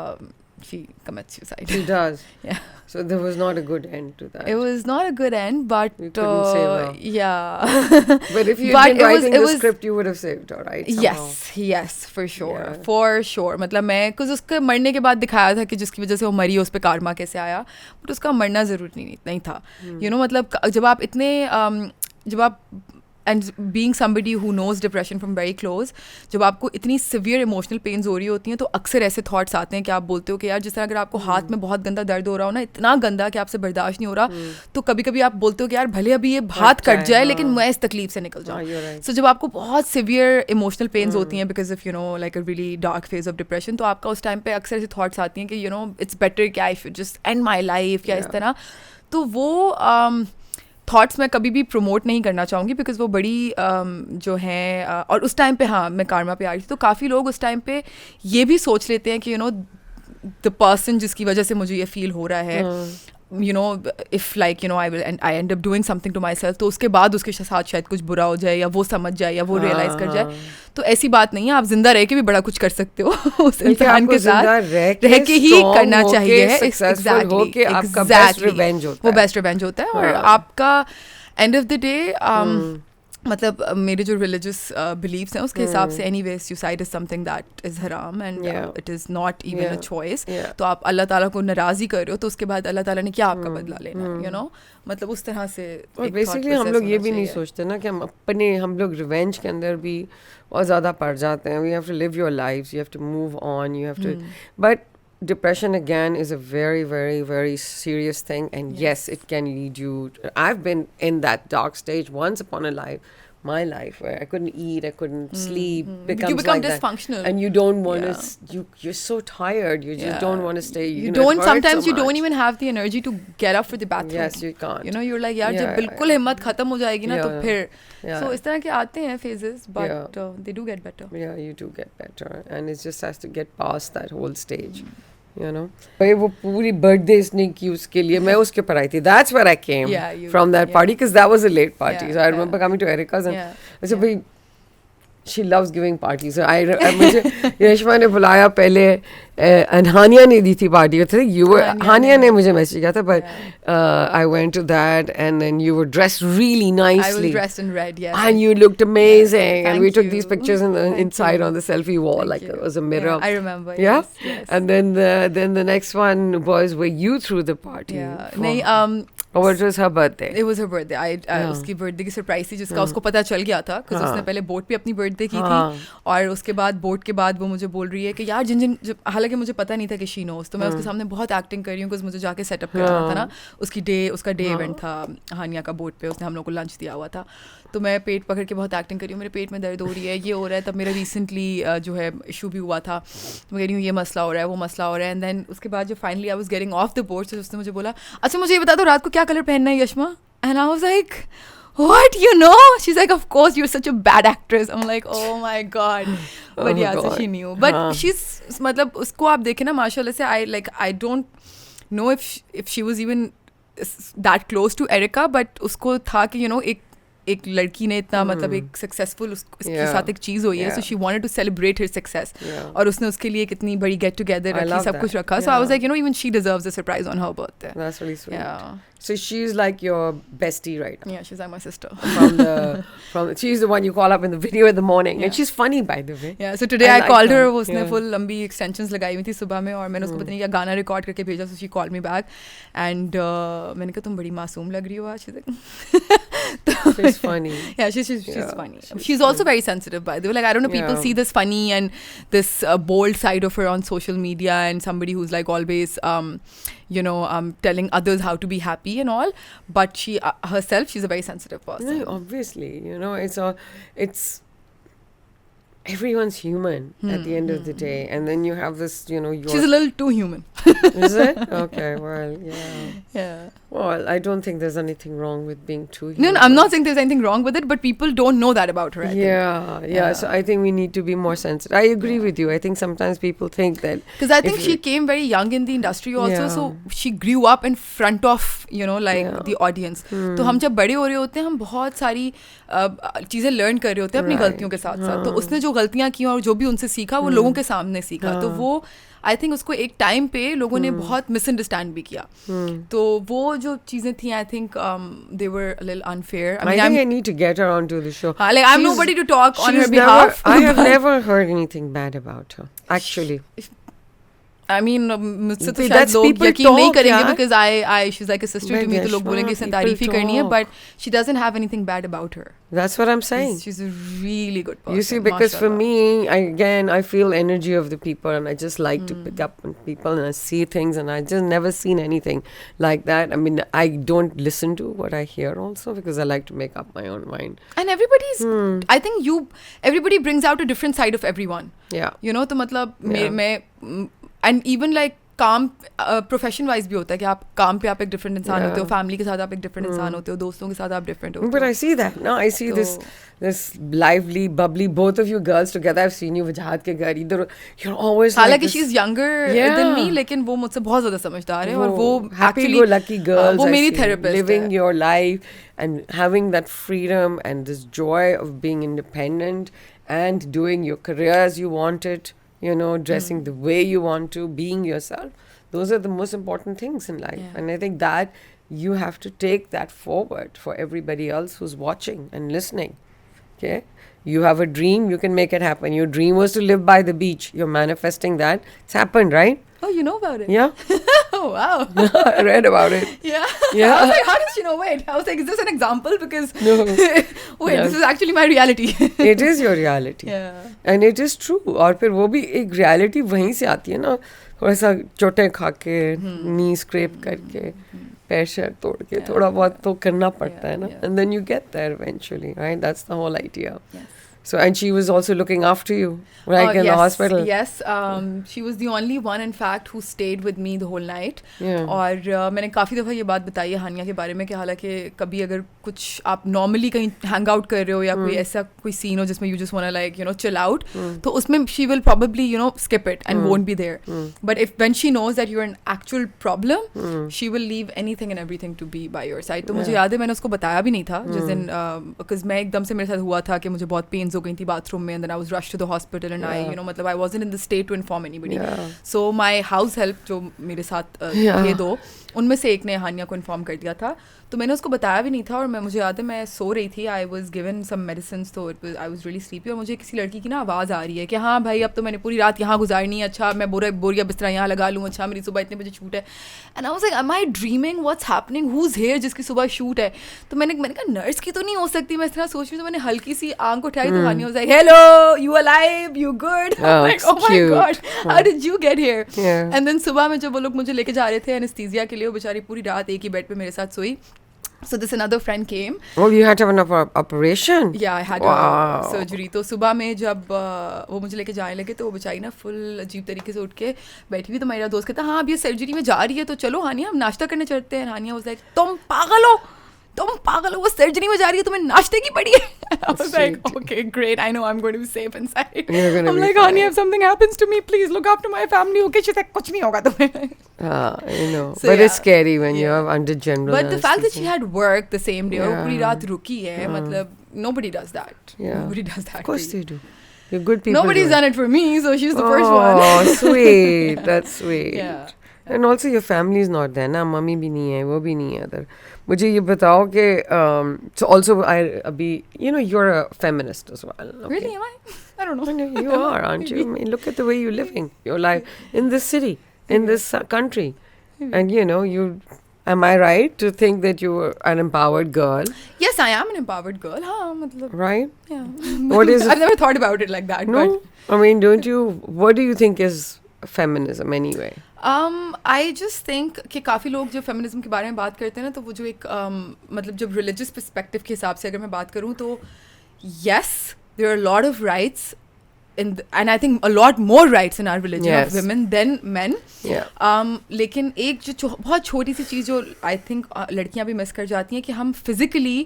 she commits suicide. She does? Yeah. So there was not a good end to that? It was not a good end, but You couldn't save her. yeah. But if you had been writing the script, you would have saved her, right? Somehow. Yes, for sure. Yeah. For sure. मतलब मैं कुछ उसके मरने के बाद दिखाया था कि जिसकी वजह से वो मरी, उस पे कारमा कैसे आया, बट उसका मरना ज़रूरी नहीं था. मतलब जब आप इतने जब आप and being somebody who knows depression from very close, जब आपको इतनी सिवियर इमोशनल पेन्स हो रही होती हैं तो अक्सर ऐसे थॉट्स आते हैं कि आप बोलते हो कि यार जिस तरह अगर आपको हाथ में बहुत गंदा दर्द हो रहा हो ना, इतना गंदा कि आपसे बर्दाश्त नहीं हो रहा, तो कभी कभी आप बोलते हो कि यार भले अभी ये हाथ कट जाए लेकिन मैं इस तकलीफ से निकल जाऊँ. सो जब आपको बहुत सिवियर इमोशनल पेन्स होती हैं because of like a really dark phase of depression, तो आपका उस टाइम पे अक्सर ऐसे थॉट्स आती हैं कि इट्स बेटर कि I should just and my life या इस तरह. तो वो थॉट्स मैं कभी भी प्रमोट नहीं करना चाहूँगी बिकॉज वो बड़ी जो हैं और उस टाइम पे हाँ मैं कारमा पे आ रही थी तो काफ़ी लोग उस टाइम पे ये भी सोच लेते हैं कि द पर्सन जिसकी वजह से मुझे ये फील हो रहा है if like I end up doing something to myself, तो उसके बाद उसके साथ शायद कुछ बुरा हो जाए या वो समझ जाए या वो रियलाइज कर जाए. तो ऐसी बात नहीं है, आप जिंदा रह के भी बड़ा कुछ कर सकते हो उस इंसान के साथ रह के ही करना चाहिए. एग्जैक्टली वो बेस्ट रिवेंज होता है. और आपका एंड ऑफ द डे मतलब मेरे जो रिलीजियस बिलीव्स हैं उसके हिसाब से anyway suicide is something that is हराम and it is not even a choice. तो आप अल्लाह ताला को नाराज़ी कर रहे हो तो उसके बाद अल्लाह ताला ने क्या आपका बदला लेना, मतलब उस तरह से. बेसिकली हम लोग ये भी नहीं सोचते ना कि हम लोग रिवेंज के अंदर भी बहुत ज़्यादा पड़ जाते हैं. We have to live your lives, you have to move on, you have to. But depression again is a very, very, very serious thing, and yes, it can lead you. I've been in that dark stage once upon a life, my life where I couldn't eat, I couldn't sleep. You Becomes become like that. dysfunctional. And you don't want Yeah. to. You're so tired. You just don't want to stay. You know, it don't. hurts Sometimes so you don't much. even have the energy to get up for the bathroom. Yes, you can't. You know, you're like यार Yeah, जब बिल्कुल हिम्मत खत्म हो जाएगी ना तो Yeah. फिर Yeah. so इस तरह के आते हैं phases, but they do get better. Yeah, you do get better, and it just has to get past that whole stage. You know, भाई वो पूरी birthday इसने की उसके लिए मैं उसके पर आई थी. That's where I came Yeah, from that yeah. party because that was a late party. Yeah, So I yeah. remember coming to Erica's and Yeah, I said, भाई she loves giving parties. So मुझे यशमा ने बुलाया पहले and हानिया ने दी थी party. I think you were हानिया ने मुझे message किया था, but I went to that and then you were dressed really nicely. I was dressed in red, yes. And you looked amazing, and Thank we took you. these pictures in the Thank inside you. on the selfie wall, Thank like you. it was a mirror. Yeah, I remember. Yeah? Yes, yes. And then the next one was where you threw the party. Yeah. for- नहीं, or it was her birthday. it was her birthday. उसकी birthday की surprise थी जिसका उसको पता चल गया था because उसने पहले बोट पे अपनी birthday की थी और उसके बाद बोट के बाद वो मुझे बोल रही है कि यार जिन हालांकि मुझे पता नहीं था कि she knows, तो मैं उसके सामने बहुत एक्टिंग कर रही हूँ because मुझे जाके सेटअप करना था ना. उसका डे इवेंट था हानिया का बोट पे, उसने हम लोग को लंच दिया हुआ था. तो मैं पेट पकड़ के बहुत एक्टिंग कर रही हूँ, मेरे पेट में दर्द हो रही है, ये हो रहा है. तब मेरा रिसेंटली जो है इशू भी हुआ था, तो मैं कह रही हूँ ये मसला हो रहा है, वो मसला हो रहा है. एंड देन उसके बाद जो finally I was getting off the boat, तो उसने मुझे बोला अच्छा मुझे ये बता दो रात को क्या कलर पहनना है Yashma. And I was like what, you know? She's like, of course, you're such a bad actress. I'm like, oh my god. But yeah, so she knew. But she's मतलब उसको आप देखें ना माशाल्लाह से, I don't know if she was even that close to Erica, but उसको था कि you know एक लड़की ने इतना मतलब एक सक्सेसफुल उसके साथ एक चीज़ हुई है, so she wanted to celebrate her success, और उसने उसके लिए कितनी बड़ी गेट टुगेदर रखी, सब कुछ रखा. So I was like you know even she deserves a surprise on her birthday. That's really sweet. Yeah. So she's like your bestie right now. Yeah, she's like my sister. She's the one you call up in the video in the morning, and she's funny by the way. Yeah, so today I like called her. her. वो उसने Yeah. full लंबी extensions लगाई हुई थी सुबह में, और मैंने उसको पता नहीं क्या गाना रिकॉर्ड करके भेजा. So she called me back and मैंने कहा तुम बड़ी मासूम लग रही हो आज. She's like She's funny. Yeah, she's Yeah, funny. She's also very sensitive, by the way. Like I don't know, people Yeah. see this funny and this bold side of her on social media, and somebody who's like always you know telling others how to be happy and all, but she herself, she's a very sensitive person. No, obviously, you know, it's everyone's human at the end of the day, and then you have this, you know, She's a little too human. is it? Okay, well, yeah. Yeah. Well, I don't think there's anything wrong with being too human. No, I'm not saying there's anything wrong with it, but people don't know that about her. I think. Yeah. So I think we need to be more sensitive. I agree with you. I think sometimes people think that because I think she came very young in the industry also, so she grew up in front of, you know, like the audience. तो हम जब बड़े हो रहे होते हैं, हम बहुत सारी चीज़ें लर्न कर रहे होते हैं अपनी गलतियों के साथ साथ. तो उसने जो गलतियाँ की और जो भी उनसे सीखा वो लोगों के सामने सीखा. तो वो आई थिंक उसको एक टाइम पे लोगों ने बहुत मिसअंडरस्टैंड भी किया. तो वो जो चीज़ें थी, I think they were a little unfair. I think I need to get her onto the show. Like I'm nobody to talk on her She's behalf. I have never heard anything bad about her, actually. I mean, मुझसे तो See, शायद that's लोग people यकीन नहीं talk, करेंगे yeah. because she's like a sister to me, तो लोग बोलेंगे इसने तारीफ ही करनी है, but she doesn't have anything bad about her. That's what I'm saying. She's a really good person. You see, because for mashallah. me, I feel energy of the people, and I just like to pick up on people, and I see things, and I just never seen anything like that. I mean, I don't listen to what I hear also because I like to make up my own mind. And everybody's, I think everybody brings out a different side of everyone. Yeah. You know, तो मतलब मैं and even like काम profession wise भी होता है कि आप काम पे आप एक डिफरेंट इंसान होते हो, फैमिली के साथ आप एक डिफरेंट इंसान होते हो, दोस्तों के साथ आप डिफरेंट होते हो. But I see that. No, I see this lively, bubbly, both of you girls together. I've seen you वजहाद के घर इधर. You're always like हालांकि this. she's younger than me, लेकिन वो मुझसे बहुत ज़्यादा समझदार है, और वो happy actually go lucky girls. वो I मेरी see, therapist living है. your life and having that freedom and this joy of being independent and doing your career as you want it. You know, dressing the way you want to, being yourself. Those are the most important things in life. Yeah. And I think that you have to take that forward for everybody else who's watching and listening. Okay? You have a dream, you can make it happen. Your dream was to live by the beach. You're manifesting that. It's happened, right? Oh, you know about it? Yeah. Oh, wow. I read about it. Yeah. Yeah. I was like, how does she know? Wait. I was like, is this an example? Because No. wait, Yeah. this is actually my reality. It is your reality. Yeah. And it is true. और फिर वो भी एक reality वहीं से आती है ना, थोड़ा सा चोटें खा के, नी स्क्रैप करके, पैर शैर तोड़ के थोड़ा बहुत तो करना पड़ता है ना, yeah. and then you get there eventually, right? That's the whole idea. Yes. So, and she was also looking after you, like in yes, the hospital. Yes, she was the only one in fact who stayed with me the whole night. Yeah. और मैंने काफ़ी दफ़ा ये बात बताई है हानिया के बारे में कि हालांकि कभी अगर कुछ आप नॉर्मली कहीं हैंग आउट कर रहे हो या कोई ऐसा कोई सीन हो जिसमें you just want like you know chill out, तो उसमें she will probably you know skip it and won't be there. But if when she knows that you are an actual problem, she will leave anything and everything to be by your side. तो मुझे याद है मैंने उसको बताया भी नहीं था जिस दिन, बिकॉज मैं एकदम से मेरे साथ हुआ था कि मुझे बहुत पेन्स हो गई थी बाथरूम में, and then I was rushed to the hospital and I you know मतलब I wasn't in the state to inform anybody. So my house help जो मेरे साथ थे दो, उनमें से एक ने हानिया को इन्फॉर्म कर दिया था. तो मैंने उसको बताया भी नहीं था और मुझे याद है मैं सो रही थी. I was given some medicine, तो आई वॉज रियली स्लीपी और मुझे किसी लड़की की ना आवाज़ आ रही है कि हाँ भाई अब तो मैंने पूरी रात यहाँ गुजारनी है, अच्छा मैं बोरिया बिस्तरा यहाँ लगा लूँ, अच्छा मेरी सुबह इतने बजे शूट है. And I was like am I dreaming, what's happening, who is here जिसकी सुबह शूट है. तो मैंने कहा नर्स की तो नहीं हो सकती, मैं इस तरह सोच रही हूँ. तो मैंने हल्की सी आंख उठाई तो Hania was like hello you alive you good. Oh my god how did you get here. And then सुबह में जब वो लोग मुझे लेके जा रहे थे एनेस्थीसिया के लिए, वो बेचारी पूरी रात एक ही बेड पे मेरे साथ सोई. So this another friend came. Oh, you had to have an operation? Yeah, I had a surgery. तो सुबह में जब वो मुझे लेके जाने लगे तो वो बेचारी ना फुल अजीब तरीके से उठ के बैठी हुई. तो मेरा दोस्त कहता हाँ अब ये सर्जरी में जा रही है तो चलो हानिया हम नाश्ता करने चलते हैं. हानिया वाज लाइक तुम पागल हो, वो सर्जरी में जा रही है, तुम्हें नाश्ते की पड़ी है. I was like, okay, great. I know I'm going to be safe inside. I'm like, honey, if something happens to me, please look after my family. Okay, she's like, कुछ नहीं होगा तुम्हें. You know, so, but it's scary when you have under general. But the fact that she had worked the same day, और पूरी रात रुकी है, मतलब nobody does that. Nobody does that. Of course they do. You're good people. Nobody's done it for me, so she's the first one. Oh, sweet. That's sweet. Yeah. And also your family is not there ना, mummy भी नहीं है, वो भी नहीं है इधर. मुझे ये बताओ कि so also I अभी you know you're a feminist as well. Okay? Really, am I? I don't know. You are, aren't you? I mean, look at the way you're living your life in this city, in this country, and you know you. Am I right to think that you are an empowered girl? Yes, I am an empowered girl. हाँ, मतलब. Right. Yeah. What is? I've never thought about it like that. No, but I mean, don't you? What do you think is feminism anyway? I just think कि काफ़ी लोग जब feminism के बारे में बात करते हैं ना तो वो जो एक मतलब जब रिलीजियस पर्सपेक्टिव के हिसाब से अगर मैं बात करूँ तो yes there are a lot of rights and I think a lot more rights in our religion of women than men. लेकिन एक जो बहुत छोटी सी चीज़ जो I think लड़कियाँ भी मिस कर जाती हैं कि हम फिज़िकली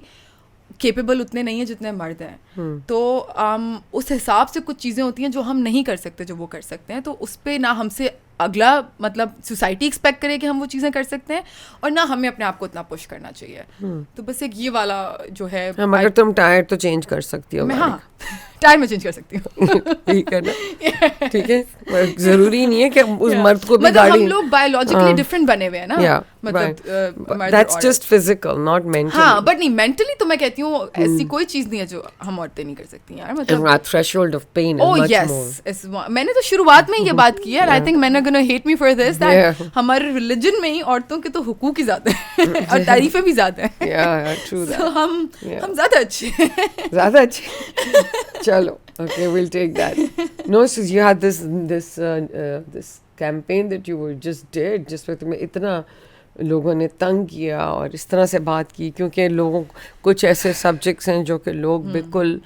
केपेबल उतने नहीं है जितने मर्द हैं. तो उस हिसाब से कुछ चीज़ें होती हैं जो हम नहीं कर सकते जो वो कर सकते हैं. तो उस पर ना हमसे अगला मतलब सोसाइटी एक्सपेक्ट करे कि हम वो चीज़ें कर सकते हैं और ना हमें अपने आप को उतना पुश करना चाहिए. तो बस एक ये वाला जो है अगर तुम टायर तो चेंज कर सकती हो. मैं हाँ टायर में चेंज कर सकती हूँ. ठीक है ना. ठीक है, जरूरी नहीं है कि उस मर्द को भी मतलब गाड़ी. हम लोग बायोलॉजिकली डिफरेंट बने हुए हैं ना. मतलब that's just physical not mental. हाँ बट नहीं मेंटली तो मैं कहती हूँ ऐसी कोई चीज़ नहीं है जो हम औरतें नहीं कर सकती यार. मतलब threshold of pain oh yes मैंने तो शुरुआत में ही ये बात की है. I think men are gonna hate me for this that हमारे रिलीजन में ही औरतों के तो हुकूक ही ज्यादा हैं और तारीफें भी ज्यादा हैं. So हम ज्यादा अच्छे. चलो, okay, we'll take that. No, so you had this campaign that you just did जिसमें तुम्हें इतना लोगों ने तंग किया और इस तरह से बात की क्योंकि लोगों कुछ ऐसे सब्जेक्ट्स हैं जो कि लोग बिल्कुल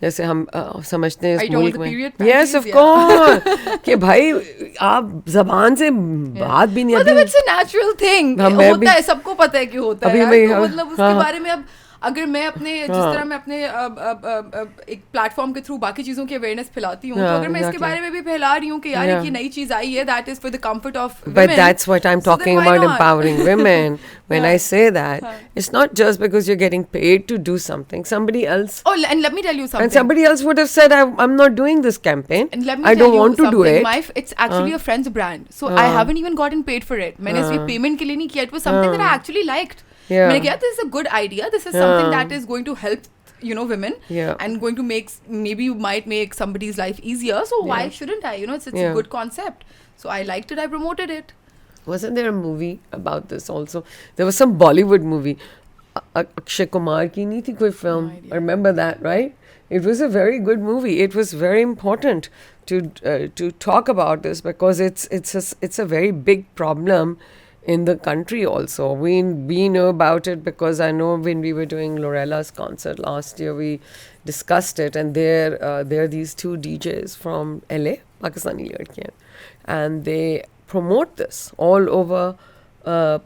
जैसे हम समझते हैं इस मुल्क में. Yes, of course. कि भाई आप जबान से बात भी नहीं. मतलब it's a natural thing. होता है, सबको पता है कि होता है यार. तो मतलब उसके बारे में अब अगर मैं अपने जिस तरह मैं अपने एक प्लेटफॉर्म के थ्रू बाकी चीज़ों की अवेयरनेस फैलाती हूँ तो अगर मैं इसके बारे में भी फैला रही हूँ कि यार एक नई चीज़ आई है that is for the comfort of women. But that's what I'm talking about, empowering women. When I say that, it's not just because you're getting paid to do something. Somebody else. Oh, and let me tell you something. And somebody else would have said, I'm not doing this campaign. And let me I don't want to do it. It's actually a friend's brand. So I haven't even gotten paid for it. मैंने इसके payment के लिए नहीं किया. It was something that I actually liked. मैंने कहा this is a good idea. This is something that is going to help women and going to make maybe you might make somebody's life easier. So why shouldn't I? It's a good concept. So I liked it. I promoted it. Wasn't there a movie about this also? There was some Bollywood movie. Akshay Kumar ki nahi thi koi film. I remember that, right? It was a very good movie. It was very important to talk about this because it's a very big problem in the country also. We know about it because I know when we were doing Lorella's concert last year, we discussed it, and there are these two DJs from LA, Pakistani ladkiyan, and they promote this all over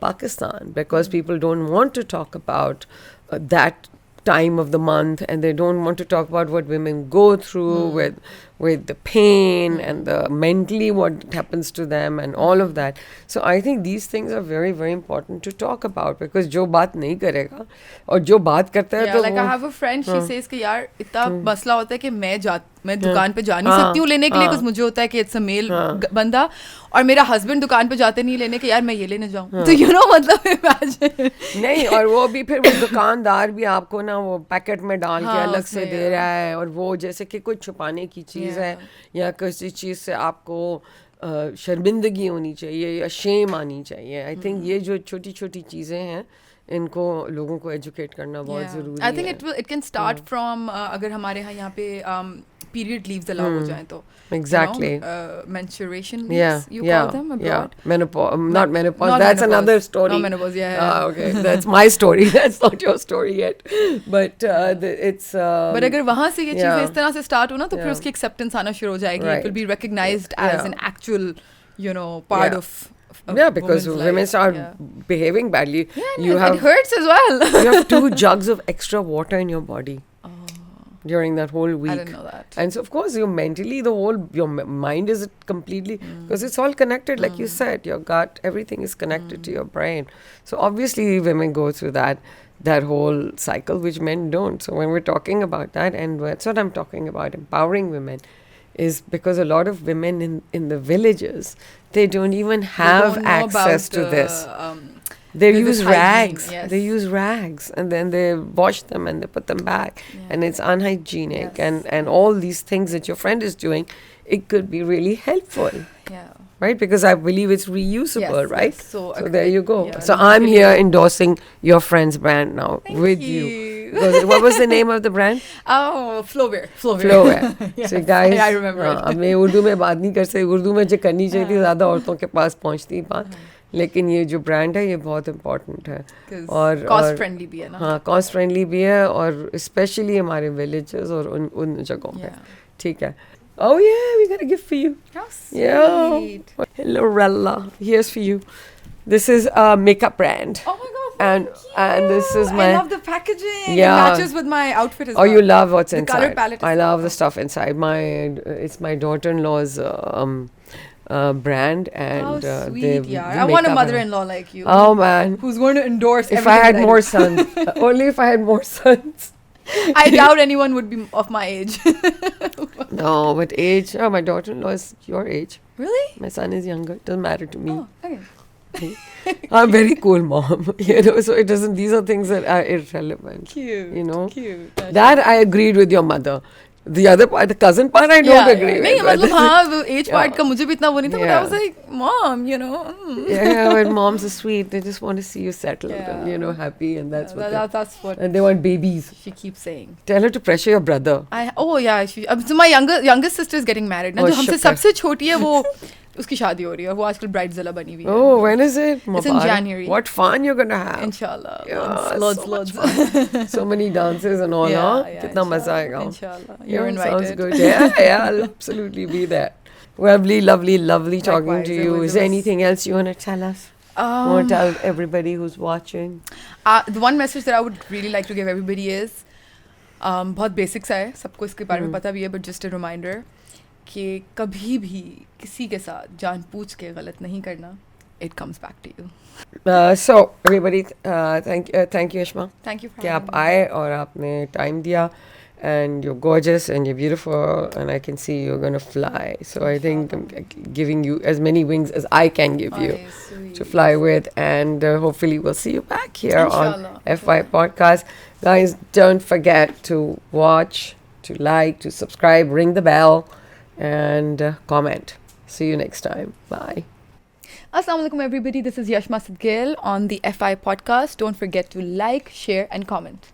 Pakistan because people don't want to talk about that time of the month, and they don't want to talk about what women go through with the pain and the mentally what happens to them and all of that. So I think these things are very, very important to talk about, because जो बात नहीं करेगा और जो बात करता है तो like I have a friend, she says कि यार इतना मसला होता है कि मैं दुकान पे जा नहीं सकती हूँ लेने के लिए, कुछ मुझे होता है कि इट्स अ मेल बंदा, और मेरा हस्बैंड दुकान पे जाते नहीं लेने के, यार मैं ये लेने जाऊँ, तो यू नो मतलब इमेजिन नहीं, और वो भी फिर वो दुकानदार भी आपको ना वो पैकेट में डाल के अलग से दे रहा है, और वो जैसे कि कुछ छुपाने की चीज़ है या किसी चीज़ से आपको शर्मिंदगी होनी चाहिए या शेम आनी चाहिए. आई थिंक ये जो छोटी छोटी चीज़ें हैं इनको लोगों को एजुकेट करना बहुत ज़रूरी है. I think it can start from अगर हमारे यहाँ पे period leaves allow हो जाए तो exactly, menstruation leaves, you call them abroad? Menopause, not menopause, that's another story. No, menopause, okay, that's my story, that's not your story yet, but it's but अगर वहाँ से ये चीज़ें इस तरह से start हो ना, तो फिर उसकी acceptance आना शुरू हो जाएगी. It will be recognized as an actual, you know, part of because women start behaving badly. It hurts as well. You have 2 jugs of extra water in your body during that whole week. I didn't know that. And so of course you're mentally, your mind is completely, because it's all connected, like you said, your gut, everything is connected to your brain. So obviously women go through that whole cycle, which men don't. So when we're talking about that, and that's what I'm talking about, empowering women, is because a lot of women in the villages, they don't even have access to this. They use rags. Yes. They use rags, and then they wash them and they put them back, and it's unhygienic, and all these things that your friend is doing, it could be really helpful. Yeah. Right, because I believe it's reusable, right? Yes. So there you go. So I'm here endorsing your friend's brand now. Thank with you. What was the name of the brand? Oh, Flowwear. Yes. So guys, I remember it. अब मैं उर्दू में बात नहीं कर सकती, उर्दू में जो करनी चाहिए थी ज़्यादा औरतों के पास पहुँचती बात, लेकिन ये जो ब्रांड है ये बहुत इम्पोर्टेंट है, और कॉस्ट फ्रेंडली भी है ना. हाँ, कॉस्ट फ्रेंडली भी है, और स्पेशली हमारे विलेजेस और उन जगहों पे. ठीक है. Oh yeah, we got a gift for you. How sweet. Yeah. Hello, Rella. Here's for you. This is a makeup brand. Oh my god, thank you. And this is my... I love the packaging. Yeah. It matches with my outfit as well. Oh, you love what's the inside. Color palette. I love the stuff inside. It's my daughter-in-law's brand, and how sweet, yeah. I want a mother-in-law like you. Oh man. Who's going to endorse if I had more sons. Only if I had more sons. I doubt anyone would be of my age. No, but age. Oh, my daughter-in-law is your age. Really? My son is younger. Doesn't matter to me. Oh, okay. I'm very cool, mom. You know, so it doesn't. These are things that are irrelevant. Cute. You know. Cute. That I agreed with your mother. The other part, the cousin part, I don't agree with. नहीं मतलब हाँ, age part का मुझे भी इतना वो नहीं था, but I was like, mom, you know. Yeah, but moms are sweet. They just want to see you settled and, you know, happy, and that's that's what. And they want babies. She keeps saying. Tell her to pressure your brother. So my youngest sister is getting married. ना जो हमसे सबसे छोटी है वो उसकी शादी हो रही है, वो आजकल ब्राइडज़िला बनी हुई है. Oh, when is it? It's in January. What fun you're gonna have. Inshallah. Yeah, loads. So many dances and all, huh? कितना मजा आएगा. Inshallah. You're invited. Sounds good. Yeah, I'll absolutely be there. Lovely talking to you. Is there anything else you want to tell us? Want to tell everybody who's watching? The one message that I would really like to give everybody is, बहुत basic सा है, सबको इसके बारे में पता भी है, but just a reminder कि कभी भी किसी के साथ जानबूझ के गलत नहीं करना. It comes back to you. So everybody, thank you, Ishma. Thank you for कि आप आए और आपने time दिया, and you're gorgeous and you're beautiful, and I can see you're gonna fly. So I think I'm giving you as many wings as I can give you to fly with, and hopefully we'll see you back here on FY Podcast. Guys, don't forget to watch, to like, to subscribe, ring the bell, and comment. See you next time. Bye. Assalamu alaikum everybody. This is Yashma Sidgil on the FI Podcast. Don't forget to like, share and comment.